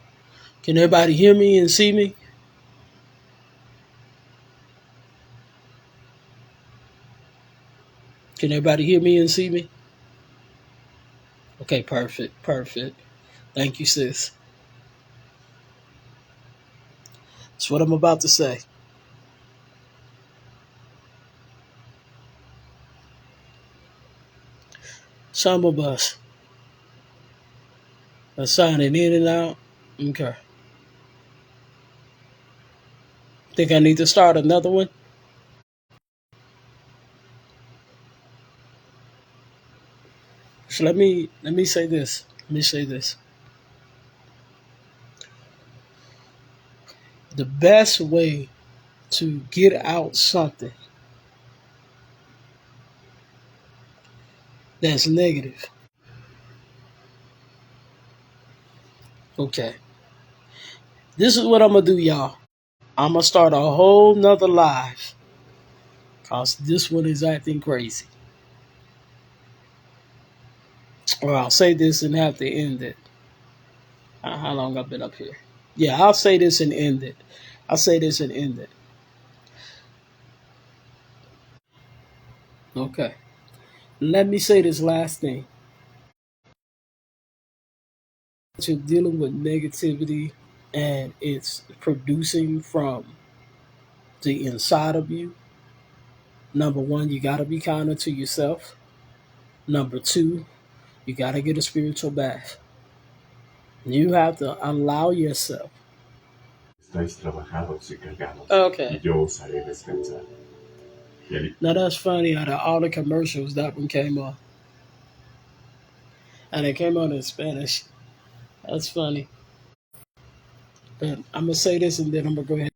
Can everybody hear me and see me? Can everybody hear me and see me? Okay, perfect. Perfect. Thank you, sis. That's what I'm about to say. Some of us are signing in and out. Okay. Think I need to start another one? So let me say this. Let me say this. The best way to get out something that's negative. Okay. This is what I'm going to do, y'all. I'm going to start a whole nother live. Because this one is acting crazy. Or I'll say this and have to end it. How long I've been up here? Yeah, I'll say this and end it. I'll say this and end it. Okay. Let me say this last thing. You're dealing with negativity and it's producing from the inside of you. Number one, you got to be kinder to yourself. Number two, you got to get a spiritual bath. You have to allow yourself. Okay. Now that's funny. Out of all the commercials, that one came on. And it came on in Spanish. That's funny. But I'm going to say this and then I'm going to go ahead.